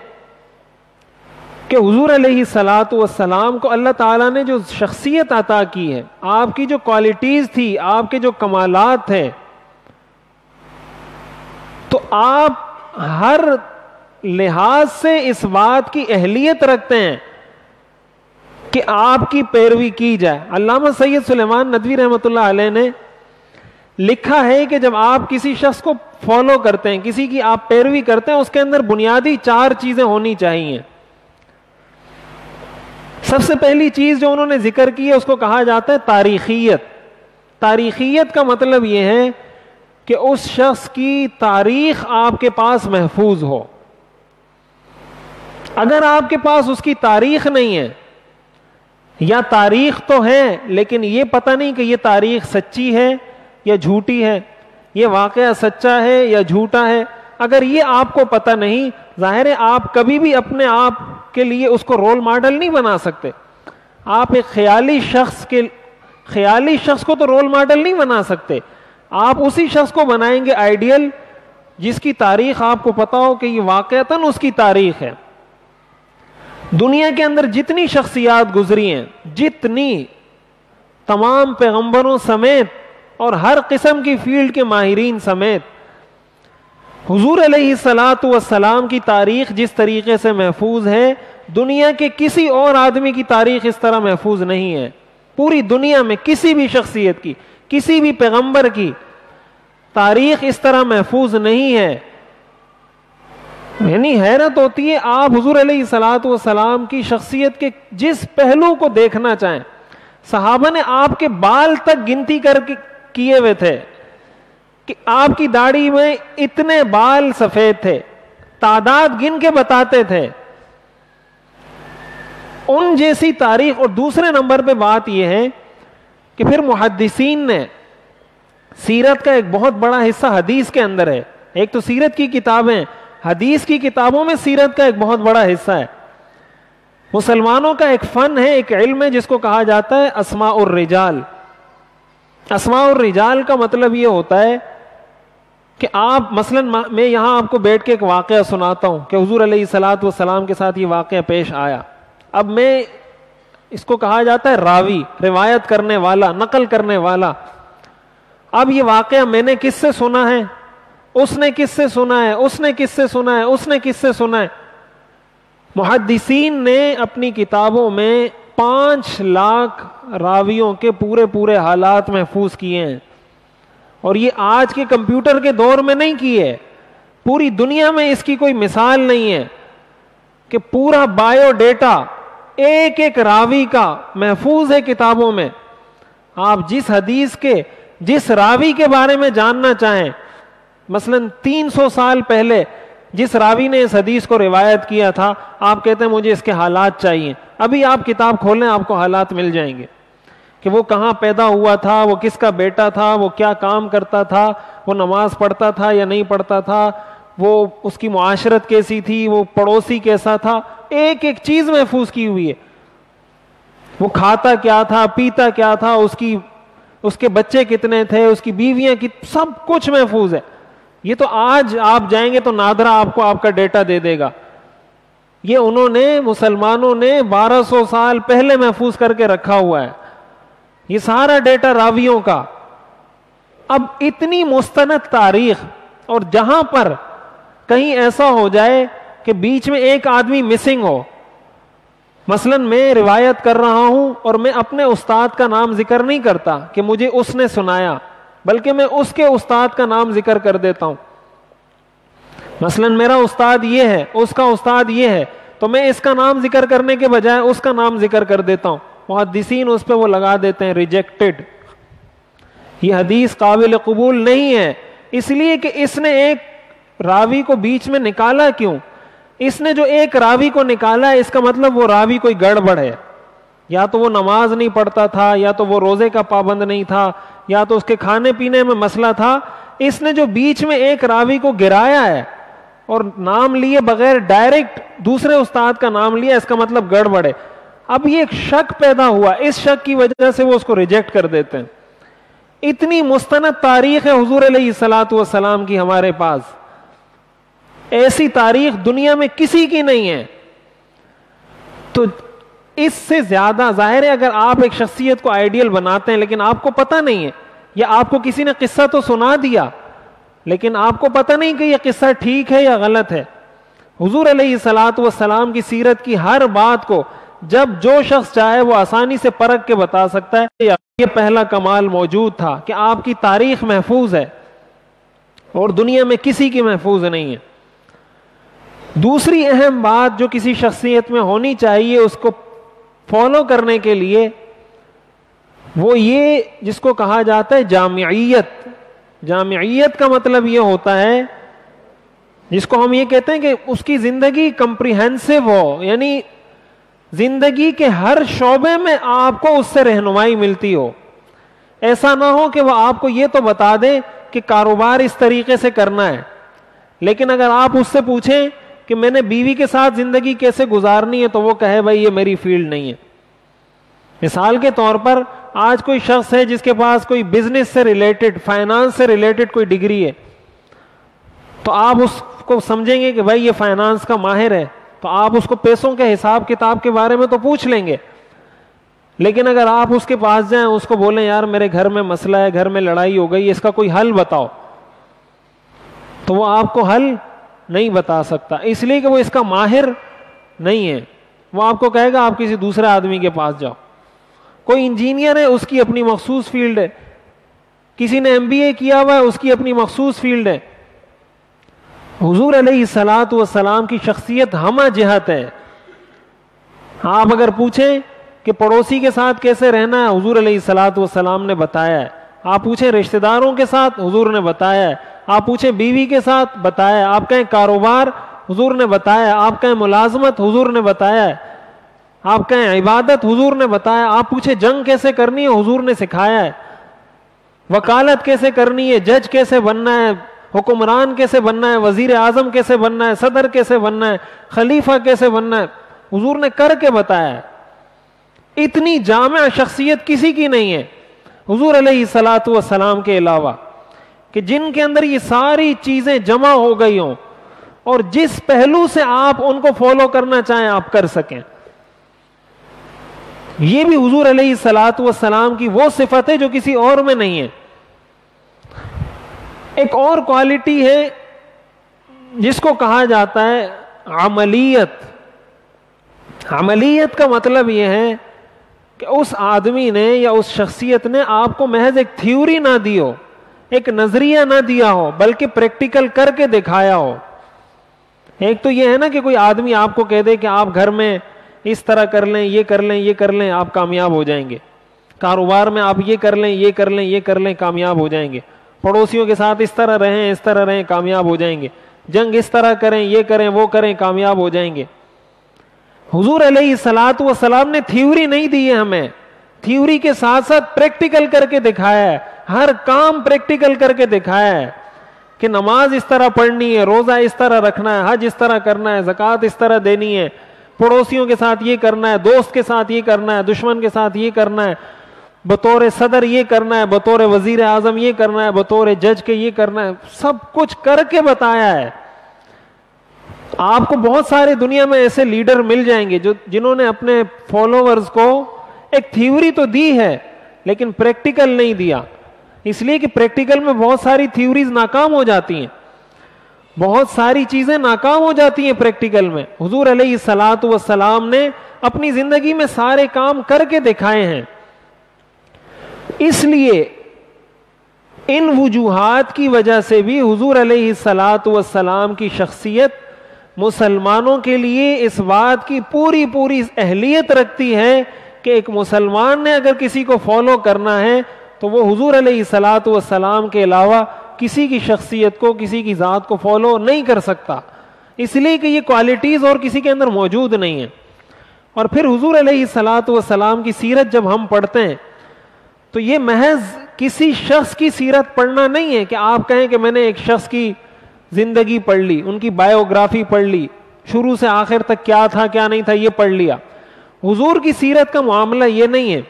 کہ حضور علیہ الصلوۃ والسلام کو اللہ تعالیٰ نے جو شخصیت عطا کی ہے, آپ کی جو کوالٹیز تھی, آپ کے جو کمالات تھے, تو آپ ہر لحاظ سے اس بات کی اہلیت رکھتے ہیں کہ آپ کی پیروی کی جائے. علامہ سید سلیمان ندوی رحمۃ اللہ علیہ نے لکھا ہے کہ جب آپ کسی شخص کو فالو کرتے ہیں, کسی کی آپ پیروی کرتے ہیں, اس کے اندر بنیادی 4 چیزیں ہونی چاہیے. سب سے پہلی چیز جو انہوں نے ذکر کی ہے اس کو کہا جاتا ہے تاریخیت. تاریخیت کا مطلب یہ ہے کہ اس شخص کی تاریخ آپ کے پاس محفوظ ہو. اگر آپ کے پاس اس کی تاریخ نہیں ہے, یا تاریخ تو ہے لیکن یہ پتہ نہیں کہ یہ تاریخ سچی ہے یا جھوٹی ہے, یہ واقعہ سچا ہے یا جھوٹا ہے, اگر یہ آپ کو پتہ نہیں, ظاہر ہے آپ کبھی بھی اپنے آپ کے لیے اس کو رول ماڈل نہیں بنا سکتے. آپ ایک خیالی شخص کو تو رول ماڈل نہیں بنا سکتے. آپ اسی شخص کو بنائیں گے آئیڈیل جس کی تاریخ آپ کو پتا ہو کہ یہ واقعتاً اس کی تاریخ ہے. دنیا کے اندر جتنی شخصیات گزری ہیں, جتنی, تمام پیغمبروں سمیت اور ہر قسم کی فیلڈ کے ماہرین سمیت, حضور علیہ الصلوۃ والسلام کی تاریخ جس طریقے سے محفوظ ہے, دنیا کے کسی اور آدمی کی تاریخ اس طرح محفوظ نہیں ہے. پوری دنیا میں کسی بھی شخصیت کی, کسی بھی پیغمبر کی تاریخ اس طرح محفوظ نہیں ہے. یعنی حیرت ہوتی ہے, آپ حضور علیہ الصلوۃ والسلام کی شخصیت کے جس پہلو کو دیکھنا چاہیں, صحابہ نے آپ کے بال تک گنتی کر کے کیے ہوئے تھے کہ آپ کی داڑھی میں اتنے بال سفید تھے, تعداد گن کے بتاتے تھے. ان جیسی تاریخ. اور دوسرے نمبر پہ بات یہ ہے کہ پھر محدثین نے, سیرت کا ایک بہت بڑا حصہ حدیث کے اندر ہے. ایک تو سیرت کی کتابیں, حدیث کی کتابوں میں سیرت کا ایک بہت بڑا حصہ ہے. مسلمانوں کا ایک فن ہے, ایک علم ہے جس کو کہا جاتا ہے اسماء الرجال. اسماء الرجال کا مطلب یہ ہوتا ہے کہ آپ مثلا, میں یہاں آپ کو بیٹھ کے ایک واقعہ سناتا ہوں کہ حضور علیہ الصلوۃ والسلام کے ساتھ یہ واقعہ پیش آیا. اب میں, اس کو کہا جاتا ہے راوی, روایت کرنے والا, نقل کرنے والا. اب یہ واقعہ میں نے کس سے سنا ہے, اس نے کس سے سنا ہے, اس نے کس سے سنا ہے, اس نے کس سے سنا ہے. محدثین نے اپنی کتابوں میں 5 لاکھ راویوں کے پورے حالات محفوظ کیے ہیں. اور یہ آج کے کمپیوٹر کے دور میں نہیں کیے, پوری دنیا میں اس کی کوئی مثال نہیں ہے کہ پورا بایو ڈیٹا ایک ایک راوی کا محفوظ ہے کتابوں میں. آپ جس حدیث کے, جس راوی کے بارے میں جاننا چاہیں, مثلا 300 سال پہلے جس راوی نے اس حدیث کو روایت کیا تھا, آپ کہتے ہیں مجھے اس کے حالات چاہیے, ابھی آپ کتاب کھولیں آپ کو حالات مل جائیں گے کہ وہ کہاں پیدا ہوا تھا, وہ کس کا بیٹا تھا, وہ کیا کام کرتا تھا, وہ نماز پڑھتا تھا یا نہیں پڑھتا تھا, وہ اس کی معاشرت کیسی تھی, وہ پڑوسی کیسا تھا. ایک ایک چیز محفوظ کی ہوئی ہے. وہ کھاتا کیا تھا, پیتا کیا تھا, اس کے بچے کتنے تھے, اس کی بیویاں سب کچھ محفوظ ہے. یہ تو آج آپ جائیں گے تو نادرا آپ کو آپ کا ڈیٹا دے دے گا. یہ انہوں نے, مسلمانوں نے 1200 سال پہلے محفوظ کر کے رکھا ہوا ہے یہ سارا ڈیٹا راویوں کا. اب اتنی مستند تاریخ, اور جہاں پر کہیں ایسا ہو جائے کہ بیچ میں ایک آدمی مسنگ ہو، مثلا میں روایت کر رہا ہوں اور میں اپنے استاد کا نام ذکر نہیں کرتا کہ مجھے اس نے سنایا، بلکہ میں اس کے استاد کا نام ذکر کر دیتا ہوں. مثلا میرا استاد یہ ہے، اس کا استاد یہ ہے، تو میں اس کا نام ذکر کرنے کے بجائے اس کا نام ذکر کر دیتا ہوں. محدثین اس پہ وہ لگا دیتے ہیں ریجیکٹڈ، یہ حدیث قابل قبول نہیں ہے. اس لیے کہ اس نے ایک راوی کو بیچ میں نکالا. کیوں؟ اس نے جو ایک راوی کو نکالا ہے، اس کا مطلب وہ راوی کوئی گڑبڑ ہے، یا تو وہ نماز نہیں پڑھتا تھا، یا تو وہ روزے کا پابند نہیں تھا، یا تو اس کے کھانے پینے میں مسئلہ تھا. اس نے جو بیچ میں ایک راوی کو گرایا ہے اور نام لیے بغیر ڈائریکٹ دوسرے استاد کا نام لیا، اس کا مطلب گڑبڑ ہے. اب یہ ایک شک پیدا ہوا، اس شک کی وجہ سے وہ اس کو ریجیکٹ کر دیتے ہیں. اتنی مستند تاریخ ہے حضور علیہ الصلوۃ والسلام کی ہمارے پاس، ایسی تاریخ دنیا میں کسی کی نہیں ہے. تو اس سے زیادہ ظاہر ہے اگر آپ ایک شخصیت کو آئیڈیل بناتے ہیں لیکن آپ کو پتہ نہیں ہے، یا آپ کو کسی نے قصہ تو سنا دیا لیکن آپ کو پتہ نہیں کہ یہ قصہ ٹھیک ہے یا غلط ہے. حضور علیہ الصلوۃ والسلام کی سیرت کی ہر بات کو جب جو شخص چاہے وہ آسانی سے پرکھ کے بتا سکتا ہے. یہ پہلا کمال موجود تھا کہ آپ کی تاریخ محفوظ ہے اور دنیا میں کسی کی محفوظ نہیں ہے. دوسری اہم بات جو کسی شخصیت میں ہونی چاہیے اس کو فالو کرنے کے لیے، وہ یہ جس کو کہا جاتا ہے جامعیت. جامعیت کا مطلب یہ ہوتا ہے، جس کو ہم یہ کہتے ہیں کہ اس کی زندگی کمپریہنسو ہو، یعنی زندگی کے ہر شعبے میں آپ کو اس سے رہنمائی ملتی ہو. ایسا نہ ہو کہ وہ آپ کو یہ تو بتا دے کہ کاروبار اس طریقے سے کرنا ہے، لیکن اگر آپ اس سے پوچھیں کہ میں نے بیوی کے ساتھ زندگی کیسے گزارنی ہے تو وہ کہے بھائی یہ میری فیلڈ نہیں ہے. مثال کے طور پر آج کوئی شخص ہے جس کے پاس کوئی بزنس سے ریلیٹڈ، فائنانس سے ریلیٹڈ کوئی ڈگری ہے، تو آپ اس کو سمجھیں گے کہ بھائی یہ فائنانس کا ماہر ہے، تو آپ اس کو پیسوں کے حساب کتاب کے بارے میں تو پوچھ لیں گے. لیکن اگر آپ اس کے پاس جائیں، اس کو بولیں یار میرے گھر میں مسئلہ ہے، گھر میں لڑائی ہو گئی، اس کا کوئی حل بتاؤ، تو وہ آپ کو حل نہیں بتا سکتا، اس لیے کہ وہ اس کا ماہر نہیں ہے. وہ آپ کو کہے گا آپ کسی دوسرے آدمی کے پاس جاؤ. کوئی انجینئر ہے، اس کی اپنی مخصوص فیلڈ ہے. کسی نے MBA کیا ہوا ہے، اس کی اپنی مخصوص فیلڈ ہے. حضور علیہ الصلوۃ والسلام کی شخصیت ہمہ جہت ہے. آپ اگر پوچھیں کہ پڑوسی کے ساتھ کیسے رہنا ہے، حضور علیہ الصلوۃ والسلام نے بتایا ہے. آپ پوچھیں رشتہ داروں کے ساتھ، حضور نے بتایا ہے. آپ پوچھیں بیوی کے ساتھ، بتایا ہے. آپ کہیں کاروبار، حضور نے بتایا ہے. آپ کہیں ملازمت، حضور نے بتایا ہے. آپ کہیں عبادت، حضور نے بتایا. آپ پوچھیں جنگ کیسے کرنی ہے، حضور نے سکھایا ہے. وکالت کیسے کرنی ہے، جج کیسے بننا ہے، حکمران کیسے بننا ہے، وزیر اعظم کیسے بننا ہے، صدر کیسے بننا ہے، خلیفہ کیسے بننا ہے، حضور نے کر کے بتایا ہے. اتنی جامع شخصیت کسی کی نہیں ہے حضور علیہ الصلوۃ والسلام کے علاوہ، کہ جن کے اندر یہ ساری چیزیں جمع ہو گئی ہوں اور جس پہلو سے آپ ان کو فالو کرنا چاہیں آپ کر سکیں. یہ بھی حضور علیہ الصلوۃ والسلام کی وہ صفت ہے جو کسی اور میں نہیں ہے. ایک اور کوالٹی ہے جس کو کہا جاتا ہے عملیت. عملیت کا مطلب یہ ہے کہ اس آدمی نے یا اس شخصیت نے آپ کو محض ایک تھیوری نہ دی ہو، ایک نظریہ نہ دیا ہو، بلکہ پریکٹیکل کر کے دکھایا ہو. ایک تو یہ ہے نا کہ کوئی آدمی آپ کو کہہ دے کہ آپ گھر میں اس طرح کر لیں، یہ کر لیں، یہ کر لیں، آپ کامیاب ہو جائیں گے. کاروبار میں آپ یہ کر لیں، یہ کر لیں، یہ کر لیں، کامیاب ہو جائیں گے. پڑوسیوں کے ساتھ اس طرح رہیں، اس طرح رہیں، کامیاب ہو جائیں گے. جنگ اس طرح کریں، یہ کریں، وہ کریں، کامیاب ہو جائیں گے. حضور علیہ الصلوۃ والسلام نے تھیوری نہیں دی ہے ہمیں، تھیوری کے ساتھ ساتھ پریکٹیکل کر کے دکھایا ہے. ہر کام پریکٹیکل کر کے دکھایا ہے کہ نماز اس طرح پڑھنی ہے، روزہ اس طرح رکھنا ہے، حج اس طرح کرنا ہے، زکوٰۃ اس طرح دینی ہے، پڑوسیوں کے ساتھ یہ کرنا ہے، دوست کے ساتھ یہ کرنا ہے، دشمن کے ساتھ یہ کرنا ہے، بطور صدر یہ کرنا ہے، بطور وزیر اعظم یہ کرنا ہے، بطور جج کے یہ کرنا ہے. سب کچھ کر کے بتایا ہے. آپ کو بہت سارے دنیا میں ایسے لیڈر مل جائیں گے جنہوں نے اپنے فالوورز کو ایک تھیوری تو دی ہے لیکن پریکٹیکل نہیں دیا. اس لیے کہ پریکٹیکل میں بہت ساری تھیوریز ناکام ہو جاتی ہیں. بہت ساری چیزیں ناکام ہو جاتی ہیں پریکٹیکل میں. حضور علیہ الصلوۃ والسلام نے اپنی زندگی میں سارے کام کر کے دکھائے ہیں. اس لیے ان وجوہات کی وجہ سے بھی حضور علیہ الصلوۃ والسلام کی شخصیت مسلمانوں کے لیے اس بات کی پوری پوری اہلیت رکھتی ہے کہ ایک مسلمان نے اگر کسی کو فالو کرنا ہے تو وہ حضور علیہ الصلوۃ والسلام کے علاوہ کسی کی شخصیت کو, کسی کی ذات کو فالو نہیں کر سکتا, اس لیے کہ یہ کوالٹیز اور کسی کے اندر موجود نہیں ہیں. اور پھر حضور علیہ الصلوۃ والسلام کی سیرت جب ہم پڑھتے ہیں تو یہ محض کسی شخص کی سیرت پڑھنا نہیں ہے کہ آپ کہیں کہ میں نے ایک شخص کی زندگی پڑھ لی, ان کی بایوگرافی پڑھ لی, شروع سے آخر تک کیا تھا کیا نہیں تھا یہ پڑھ لیا. حضور کی سیرت کا معاملہ یہ نہیں ہے.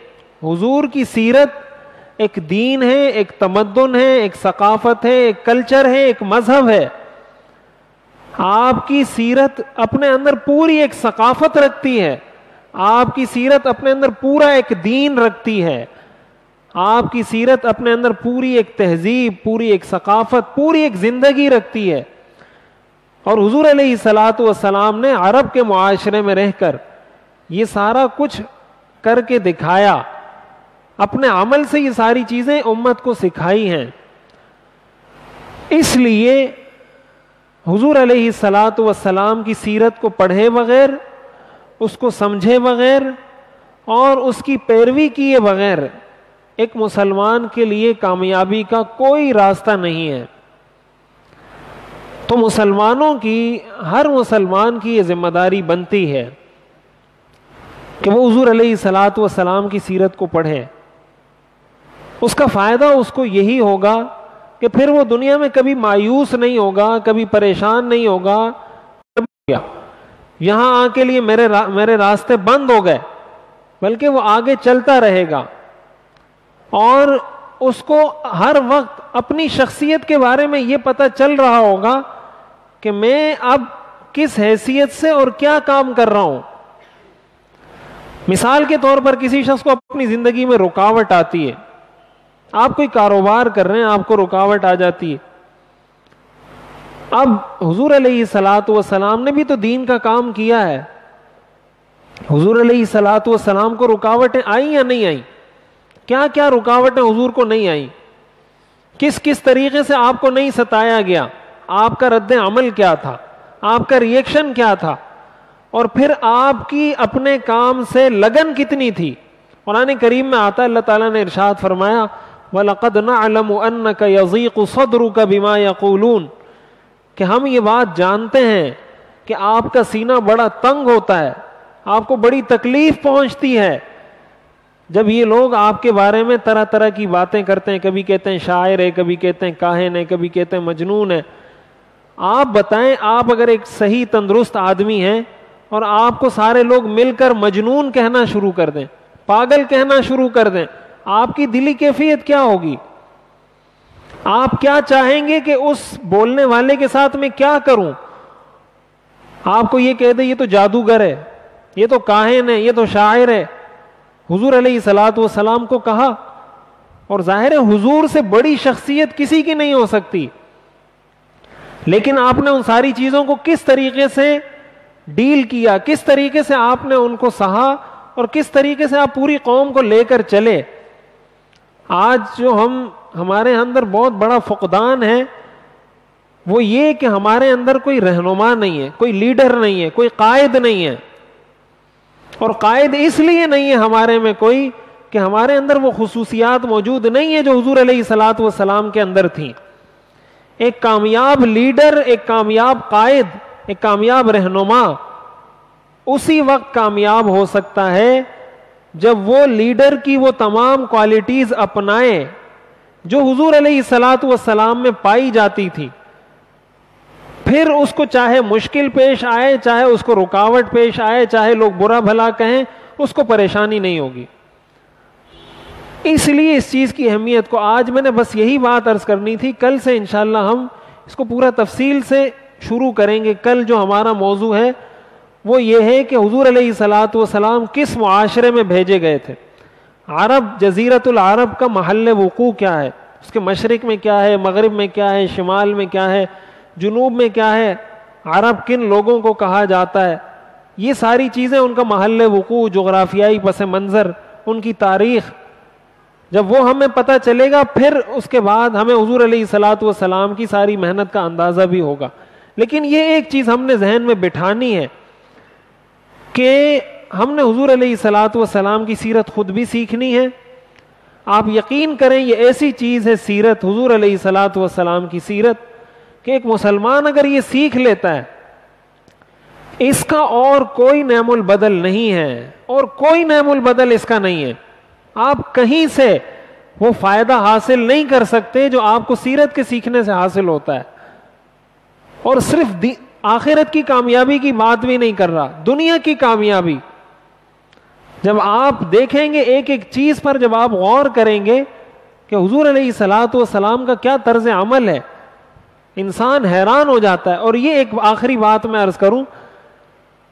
حضور کی سیرت ایک دین ہے, ایک تمدن ہے, ایک ثقافت ہے, ایک کلچر ہے, ایک مذہب ہے. آپ کی سیرت اپنے اندر پوری ایک ثقافت رکھتی ہے, آپ کی سیرت اپنے اندر پورا ایک دین رکھتی ہے, آپ کی سیرت اپنے اندر پوری ایک تہذیب, پوری ایک ثقافت, پوری ایک زندگی رکھتی ہے. اور حضور علیہ الصلوۃ والسلام نے عرب کے معاشرے میں رہ کر یہ سارا کچھ کر کے دکھایا, اپنے عمل سے یہ ساری چیزیں امت کو سکھائی ہیں. اس لیے حضور علیہ الصلوۃ والسلام کی سیرت کو پڑھے بغیر, اس کو سمجھے بغیر اور اس کی پیروی کیے بغیر ایک مسلمان کے لیے کامیابی کا کوئی راستہ نہیں ہے. تو مسلمانوں کی, ہر مسلمان کی یہ ذمہ داری بنتی ہے کہ وہ حضور علیہ الصلوۃ والسلام کی سیرت کو پڑھے. اس کا فائدہ اس کو یہی ہوگا کہ پھر وہ دنیا میں کبھی مایوس نہیں ہوگا, کبھی پریشان نہیں ہوگا, یہاں آ کے لیے میرے راستے بند ہو گئے, بلکہ وہ آگے چلتا رہے گا. اور اس کو ہر وقت اپنی شخصیت کے بارے میں یہ پتہ چل رہا ہوگا کہ میں اب کس حیثیت سے اور کیا کام کر رہا ہوں. مثال کے طور پر کسی شخص کو اپنی زندگی میں رکاوٹ آتی ہے, آپ کوئی کاروبار کر رہے ہیں, آپ کو رکاوٹ آ جاتی ہے. اب حضور علیہ الصلوۃ والسلام نے بھی تو دین کا کام کیا ہے. حضور علیہ الصلوۃ والسلام کو رکاوٹیں آئیں یا نہیں آئیں؟ کیا کیا رکاوٹیں حضور کو نہیں آئیں؟ کس کس طریقے سے آپ کو نہیں ستایا گیا؟ آپ کا رد عمل کیا تھا؟ آپ کا ریئیکشن کیا تھا؟ اور پھر آپ کی اپنے کام سے لگن کتنی تھی؟ قرآن کریم میں آتا ہے, اللہ تعالیٰ نے ارشاد فرمایا وَلَقَدْ نَعْلَمُ أَنَّكَ يَضِيقُ صَدْرُكَ بِمَا يَقُولُونَ, کہ ہم یہ بات جانتے ہیں کہ آپ کا سینہ بڑا تنگ ہوتا ہے, آپ کو بڑی تکلیف پہنچتی ہے جب یہ لوگ آپ کے بارے میں طرح طرح کی باتیں کرتے ہیں. کبھی کہتے ہیں شاعر ہے, کبھی کہتے ہیں کاہن ہے, کبھی کہتے ہیں مجنون ہے. آپ بتائیں, آپ اگر ایک صحیح تندرست آدمی ہیں اور آپ کو سارے لوگ مل کر مجنون کہنا شروع کر دیں, پاگل کہنا شروع کر دیں, آپ کی دلی کیفیت کیا ہوگی؟ آپ کیا چاہیں گے کہ اس بولنے والے کے ساتھ میں کیا کروں؟ آپ کو یہ کہہ دے یہ تو جادوگر ہے, یہ تو کاہن ہے, یہ تو شاعر ہے. حضور علیہ الصلوۃ والسلام کو کہا, اور ظاہر ہے حضور سے بڑی شخصیت کسی کی نہیں ہو سکتی, لیکن آپ نے ان ساری چیزوں کو کس طریقے سے ڈیل کیا, کس طریقے سے آپ نے ان کو سہا, اور کس طریقے سے آپ پوری قوم کو لے کر چلے. آج جو ہمارے اندر بہت بڑا فقدان ہے وہ یہ کہ ہمارے اندر کوئی رہنما نہیں ہے, کوئی لیڈر نہیں ہے, کوئی قائد نہیں ہے. اور قائد اس لیے نہیں ہے ہمارے میں کوئی کہ ہمارے اندر وہ خصوصیات موجود نہیں ہے جو حضور علیہ الصلوۃ والسلام کے اندر تھیں. ایک کامیاب لیڈر, ایک کامیاب قائد, ایک کامیاب رہنما اسی وقت کامیاب ہو سکتا ہے جب وہ لیڈر کی وہ تمام کوالٹیز اپنائے جو حضور علیہ الصلوۃ والسلام میں پائی جاتی تھی. پھر اس کو چاہے مشکل پیش آئے, چاہے اس کو رکاوٹ پیش آئے, چاہے لوگ برا بھلا کہیں, اس کو پریشانی نہیں ہوگی. اس لیے اس چیز کی اہمیت کو آج میں نے بس یہی بات عرض کرنی تھی. کل سے انشاءاللہ ہم اس کو پورا تفصیل سے شروع کریں گے. کل جو ہمارا موضوع ہے وہ یہ ہے کہ حضور علیہ الصلوۃ والسلام کس معاشرے میں بھیجے گئے تھے. عرب, جزیرۃ العرب کا محل وقوع کیا ہے, اس کے مشرق میں کیا ہے, مغرب میں کیا ہے, شمال میں کیا ہے, جنوب میں کیا ہے، عرب کن لوگوں کو کہا جاتا ہے، یہ ساری چیزیں، ان کا محل وقوع، جغرافیائی پس منظر، ان کی تاریخ، جب وہ ہمیں پتہ چلے گا پھر اس کے بعد ہمیں حضور علیہ الصلوۃ والسلام کی ساری محنت کا اندازہ بھی ہوگا. لیکن یہ ایک چیز ہم نے ذہن میں بٹھانی ہے کہ ہم نے حضور علیہ الصلوۃ والسلام کی سیرت خود بھی سیکھنی ہے. آپ یقین کریں یہ ایسی چیز ہے سیرت، حضور علیہ الصلوۃ والسلام کی سیرت، کہ ایک مسلمان اگر یہ سیکھ لیتا ہے اس کا اور کوئی نعم البدل نہیں ہے، اور کوئی نعم البدل اس کا نہیں ہے. آپ کہیں سے وہ فائدہ حاصل نہیں کر سکتے جو آپ کو سیرت کے سیکھنے سے حاصل ہوتا ہے. اور صرف آخرت کی کامیابی کی بات بھی نہیں کر رہا، دنیا کی کامیابی. جب آپ دیکھیں گے ایک ایک چیز پر، جب آپ غور کریں گے کہ حضور علیہ الصلوۃ والسلام کا کیا طرز عمل ہے، انسان حیران ہو جاتا ہے. اور یہ ایک آخری بات میں عرض کروں،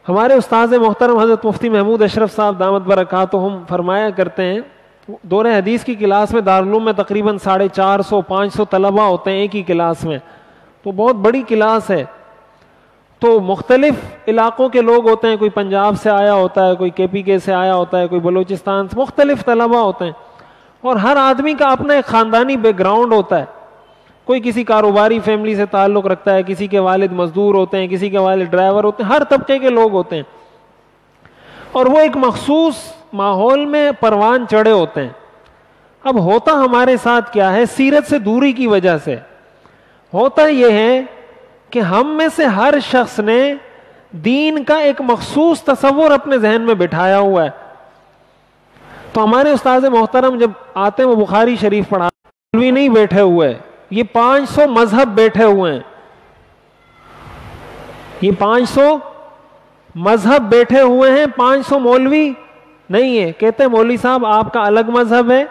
ہمارے استاذ محترم حضرت مفتی محمود اشرف صاحب دامت برکاتہم فرمایا کرتے ہیں، دور حدیث کی کلاس میں دارالعلوم میں تقریباً 450-500 طلبہ ہوتے ہیں ایک ہی کلاس میں، تو بہت بڑی کلاس ہے. تو مختلف علاقوں کے لوگ ہوتے ہیں، کوئی پنجاب سے آیا ہوتا ہے، کوئی KPK سے آیا ہوتا ہے، کوئی بلوچستان سے، مختلف طلبہ ہوتے ہیں. اور ہر آدمی کا اپنا ایک خاندانی بیک گراؤنڈ ہوتا ہے. کوئی کسی کاروباری فیملی سے تعلق رکھتا ہے، کسی کے والد مزدور ہوتے ہیں، کسی کے والد ڈرائیور ہوتے ہیں، ہر طبقے کے لوگ ہوتے ہیں. اور وہ ایک مخصوص ماحول میں پروان چڑھے ہوتے ہیں. اب ہوتا ہمارے ساتھ کیا ہے، سیرت سے دوری کی وجہ سے ہوتا یہ ہے کہ ہم میں سے ہر شخص نے دین کا ایک مخصوص تصور اپنے ذہن میں بٹھایا ہوا ہے. تو ہمارے استاد محترم جب آتے ہیں وہ بخاری شریف پڑھاتے، مولوی نہیں بیٹھے ہوئے، یہ 500 مذہب بیٹھے ہوئے ہیں، یہ 500 مذہب بیٹھے ہوئے ہیں، 500 مولوی نہیں ہے. کہتے ہیں مولوی صاحب آپ کا الگ مذہب ہے،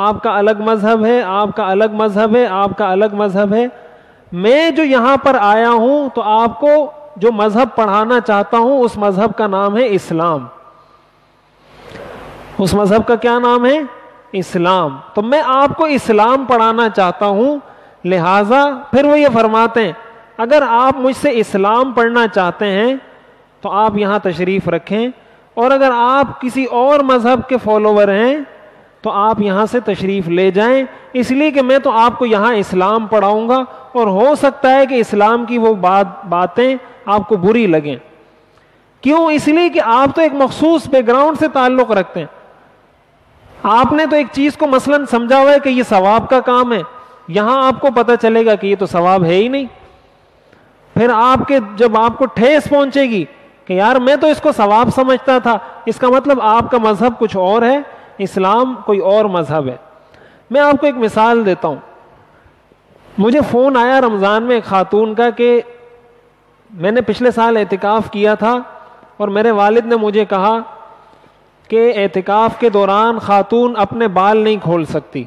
آپ کا الگ مذہب ہے، آپ کا الگ مذہب ہے، آپ کا الگ مذہب ہے. میں جو یہاں پر آیا ہوں تو آپ کو جو مذہب پڑھانا چاہتا ہوں اس مذہب کا نام ہے اسلام. اس مذہب کا کیا نام ہے؟ اسلام. تو میں آپ کو اسلام پڑھانا چاہتا ہوں. لہذا پھر وہ یہ فرماتے ہیں اگر آپ مجھ سے اسلام پڑھنا چاہتے ہیں تو آپ یہاں تشریف رکھیں، اور اگر آپ کسی اور مذہب کے فالوور ہیں تو آپ یہاں سے تشریف لے جائیں، اس لیے کہ میں تو آپ کو یہاں اسلام پڑھاؤں گا، اور ہو سکتا ہے کہ اسلام کی وہ باتیں آپ کو بری لگیں. کیوں؟ اس لیے کہ آپ تو ایک مخصوص بیک گراؤنڈ سے تعلق رکھتے ہیں. آپ نے تو ایک چیز کو مثلا سمجھا ہوا ہے کہ یہ ثواب کا کام ہے، یہاں آپ کو پتہ چلے گا کہ یہ تو ثواب ہے ہی نہیں. پھر جب آپ کو ٹھیس پہنچے گی کہ یار میں تو اس کو ثواب سمجھتا تھا، اس کا مطلب آپ کا مذہب کچھ اور ہے، اسلام کوئی اور مذہب ہے. میں آپ کو ایک مثال دیتا ہوں. مجھے فون آیا رمضان میں ایک خاتون کا کہ میں نے پچھلے سال اعتکاف کیا تھا اور میرے والد نے مجھے کہا کہ اعتکاف کے دوران خاتون اپنے بال نہیں کھول سکتی،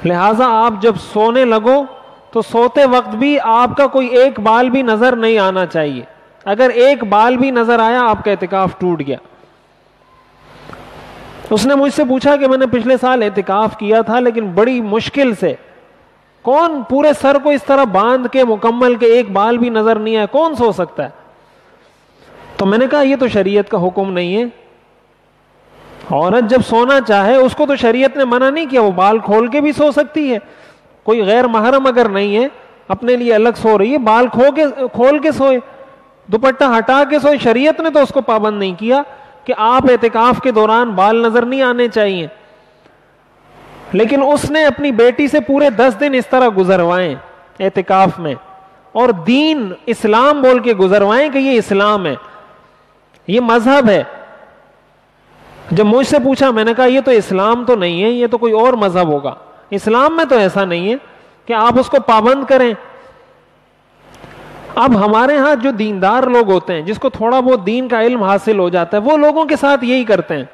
لہٰذا آپ جب سونے لگو تو سوتے وقت بھی آپ کا کوئی ایک بال بھی نظر نہیں آنا چاہیے. اگر ایک بال بھی نظر آیا آپ کا اعتکاف ٹوٹ گیا. اس نے مجھ سے پوچھا کہ میں نے پچھلے سال اعتکاف کیا تھا لیکن بڑی مشکل سے، کون پورے سر کو اس طرح باندھ کے مکمل کے ایک بال بھی نظر نہیں آیا، کون سو سکتا ہے؟ تو میں نے کہا یہ تو شریعت کا حکم نہیں ہے. عورت جب سونا چاہے اس کو تو شریعت نے منع نہیں کیا، وہ بال کھول کے بھی سو سکتی ہے. کوئی غیر محرم اگر نہیں ہے، اپنے لیے الگ سو رہی ہے، بال کھول کے سوئے، دوپٹہ ہٹا کے سوئے. شریعت نے تو اس کو پابند نہیں کیا کہ آپ اعتکاف کے دوران بال نظر نہیں آنے چاہیے. لیکن اس نے اپنی بیٹی سے پورے 10 دن اس طرح گزروائیں اعتکاف میں، اور دین اسلام بول کے گزروائیں کہ یہ اسلام ہے، یہ مذہب ہے. جب مجھ سے پوچھا میں نے کہا یہ تو اسلام تو نہیں ہے، یہ تو کوئی اور مذہب ہوگا. اسلام میں تو ایسا نہیں ہے کہ آپ اس کو پابند کریں. اب ہمارے ہاں جو دیندار لوگ ہوتے ہیں، جس کو تھوڑا بہت دین کا علم حاصل ہو جاتا ہے، وہ لوگوں کے ساتھ یہی کرتے ہیں،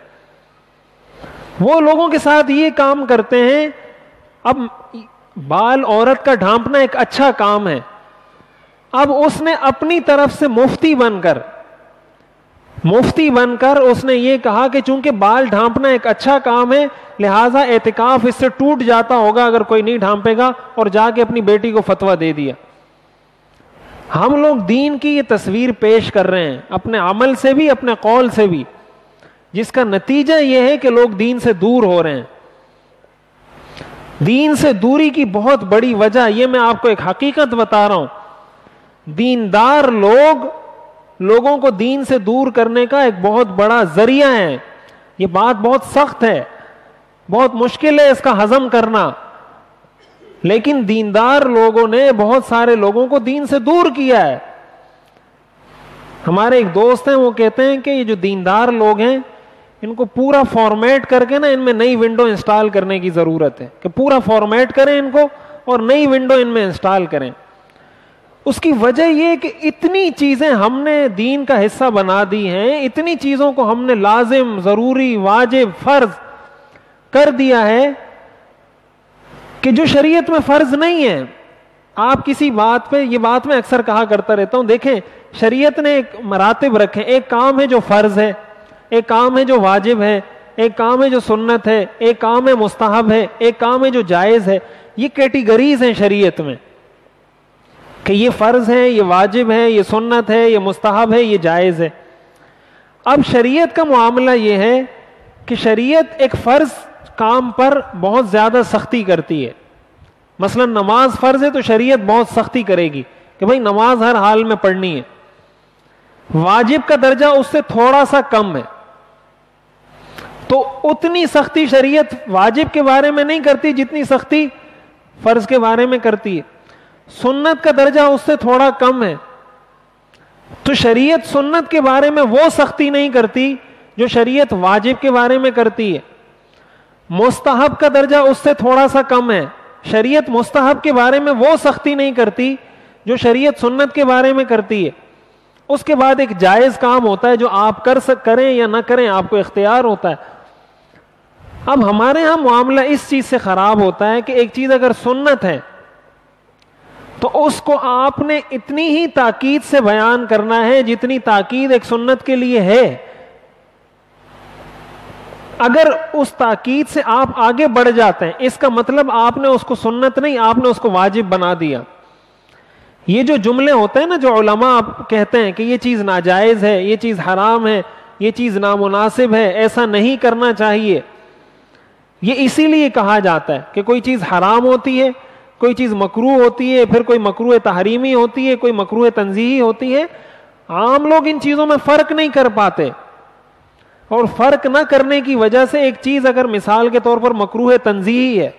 وہ لوگوں کے ساتھ یہ کام کرتے ہیں. اب بال عورت کا ڈھانپنا ایک اچھا کام ہے. اب اس نے اپنی طرف سے مفتی بن کر اس نے یہ کہا کہ چونکہ بال ڈھانپنا ایک اچھا کام ہے لہٰذا اعتکاف اس سے ٹوٹ جاتا ہوگا اگر کوئی نہیں ڈھانپے گا، اور جا کے اپنی بیٹی کو فتویٰ دے دیا. ہم لوگ دین کی یہ تصویر پیش کر رہے ہیں اپنے عمل سے بھی اپنے قول سے بھی، جس کا نتیجہ یہ ہے کہ لوگ دین سے دور ہو رہے ہیں. دین سے دوری کی بہت بڑی وجہ یہ میں آپ کو ایک حقیقت بتا رہا ہوں. دیندار لوگوں کو دین سے دور کرنے کا ایک بہت بڑا ذریعہ ہے. یہ بات بہت سخت ہے، بہت مشکل ہے اس کا ہضم کرنا، لیکن دیندار لوگوں نے بہت سارے لوگوں کو دین سے دور کیا ہے. ہمارے ایک دوست ہیں، وہ کہتے ہیں کہ یہ جو دیندار لوگ ہیں ان کو پورا فارمیٹ کر کے نا ان میں نئی ونڈو انسٹال کرنے کی ضرورت ہے، کہ پورا فارمیٹ کریں ان کو اور نئی ونڈو ان میں انسٹال کریں. اس کی وجہ یہ کہ اتنی چیزیں ہم نے دین کا حصہ بنا دی ہیں، اتنی چیزوں کو ہم نے لازم، ضروری، واجب، فرض کر دیا ہے کہ جو شریعت میں فرض نہیں ہے. آپ کسی بات پہ، یہ بات میں اکثر کہا کرتا رہتا ہوں، دیکھیں شریعت نے ایک مراتب رکھے، ایک کام ہے جو فرض ہے، ایک کام ہے جو واجب ہے، ایک کام ہے جو سنت ہے، ایک کام ہے مستحب ہے، ایک کام ہے جو جائز ہے. یہ کیٹیگریز ہیں شریعت میں کہ یہ فرض ہے، یہ واجب ہے، یہ سنت ہے، یہ مستحب ہے، یہ جائز ہے. اب شریعت کا معاملہ یہ ہے کہ شریعت ایک فرض کام پر بہت زیادہ سختی کرتی ہے. مثلا نماز فرض ہے تو شریعت بہت سختی کرے گی کہ بھائی نماز ہر حال میں پڑھنی ہے. واجب کا درجہ اس سے تھوڑا سا کم ہے تو اتنی سختی شریعت واجب کے بارے میں نہیں کرتی جتنی سختی فرض کے بارے میں کرتی ہے. سنت کا درجہ اس سے تھوڑا کم ہے تو شریعت سنت کے بارے میں وہ سختی نہیں کرتی جو شریعت واجب کے بارے میں کرتی ہے. مستحب کا درجہ اس سے تھوڑا سا کم ہے، شریعت مستحب کے بارے میں وہ سختی نہیں کرتی جو شریعت سنت کے بارے میں کرتی ہے. اس کے بعد ایک جائز کام ہوتا ہے جو آپ کریں یا نہ کریں، آپ کو اختیار ہوتا ہے. اب ہمارے ہاں معاملہ اس چیز سے خراب ہوتا ہے کہ ایک چیز اگر سنت ہے تو اس کو آپ نے اتنی ہی تاکید سے بیان کرنا ہے جتنی تاکید ایک سنت کے لیے ہے. اگر اس تاکید سے آپ آگے بڑھ جاتے ہیں اس کا مطلب آپ نے اس کو سنت نہیں، آپ نے اس کو واجب بنا دیا. یہ جو جملے ہوتے ہیں نا جو علماء کہتے ہیں کہ یہ چیز ناجائز ہے، یہ چیز حرام ہے، یہ چیز نامناسب ہے، ایسا نہیں کرنا چاہیے، یہ اسی لیے کہا جاتا ہے کہ کوئی چیز حرام ہوتی ہے، کوئی چیز مکروہ ہوتی ہے، پھر کوئی مکروہ تحریمی ہوتی ہے، کوئی مکروہ تنزیہی ہوتی ہے. عام لوگ ان چیزوں میں فرق نہیں کر پاتے، اور فرق نہ کرنے کی وجہ سے ایک چیز اگر مثال کے طور پر مکروہ تنزیہی ہے،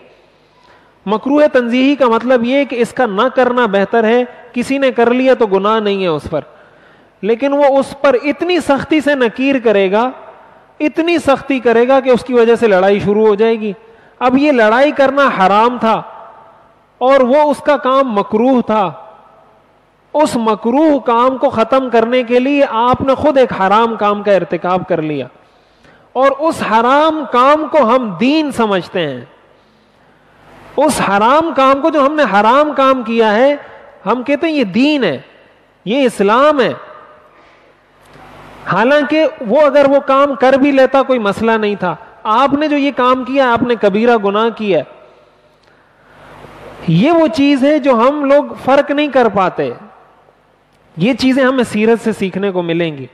مکروہ تنزیہی کا مطلب یہ کہ اس کا نہ کرنا بہتر ہے، کسی نے کر لیا تو گناہ نہیں ہے اس پر، لیکن وہ اس پر اتنی سختی سے نکیر کرے گا، اتنی سختی کرے گا کہ اس کی وجہ سے لڑائی شروع ہو جائے گی. اب یہ لڑائی کرنا حرام تھا اور وہ اس کا کام مکروہ تھا، اس مکروہ کام کو ختم کرنے کے لیے آپ نے خود ایک حرام کام کا ارتکاب کر لیا، اور اس حرام کام کو ہم دین سمجھتے ہیں. اس حرام کام کو جو ہم نے حرام کام کیا ہے ہم کہتے ہیں یہ دین ہے، یہ اسلام ہے. حالانکہ وہ اگر وہ کام کر بھی لیتا کوئی مسئلہ نہیں تھا، آپ نے جو یہ کام کیا آپ نے کبیرہ گناہ کیا. یہ وہ چیز ہے جو ہم لوگ فرق نہیں کر پاتے. یہ چیزیں ہمیں سیرت سے سیکھنے کو ملیں گی،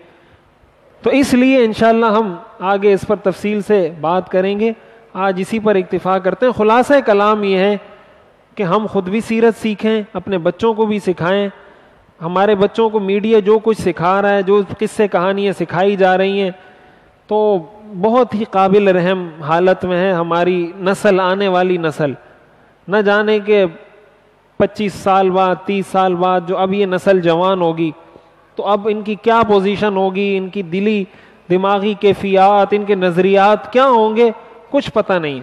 تو اس لیے انشاءاللہ ہم آگے اس پر تفصیل سے بات کریں گے. آج اسی پر اکتفا کرتے ہیں. خلاصہ کلام یہ ہے کہ ہم خود بھی سیرت سیکھیں، اپنے بچوں کو بھی سکھائیں. ہمارے بچوں کو میڈیا جو کچھ سکھا رہا ہے، جو قصے کہانیاں سکھائی جا رہی ہیں، تو بہت ہی قابل رحم حالت میں ہے ہماری نسل، آنے والی نسل. نہ جانے کہ 25 سال بعد، 30 سال بعد جو اب یہ نسل جوان ہوگی تو اب ان کی کیا پوزیشن ہوگی، ان کی دماغی کیفیات، ان کے نظریات کیا ہوں گے، کچھ پتہ نہیں.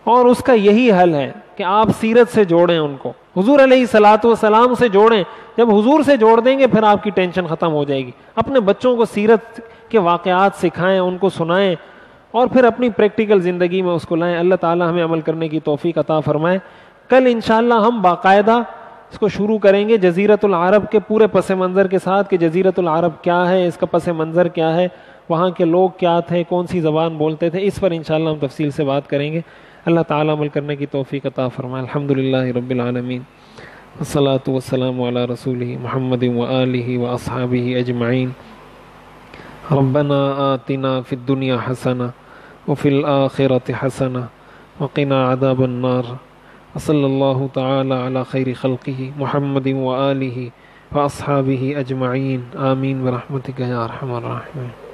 اور اس کا یہی حل ہے کہ آپ سیرت سے جوڑیں ان کو، حضور علیہ الصلوۃ والسلام سے جوڑیں. جب حضور سے جوڑ دیں گے پھر آپ کی ٹینشن ختم ہو جائے گی. اپنے بچوں کو سیرت کے واقعات سکھائیں، ان کو سنائیں، اور پھر اپنی پریکٹیکل زندگی میں اس کو لائیں. اللہ تعالی ہمیں عمل کرنے کی توفیق عطا فرمائے. کل انشاءاللہ ہم باقاعدہ اس کو شروع کریں گے جزیرۃ العرب کے پورے پس منظر کے ساتھ کہ جزیرۃ العرب کیا ہے، اس کا پس منظر کیا ہے، وہاں کے لوگ کیا تھے، کون سی زبان بولتے تھے. اس پر انشاءاللہ ہم تفصیل سے بات کریں گے. اللہ تعالی عمل کرنے کی توفیق عطا فرمائے. الحمدللہ رب العالمین. والصلاة والسلام على رسوله محمد وآله وأصحابه أجمعين. ربنا آتنا في الدنيا حسنة وفي الآخرة حسنة وقنا عذاب النار. وصلى الله تعالى على خير خلقه محمد وآله وأصحابه أجمعين. آمين برحمتك يا أرحم الراحمين.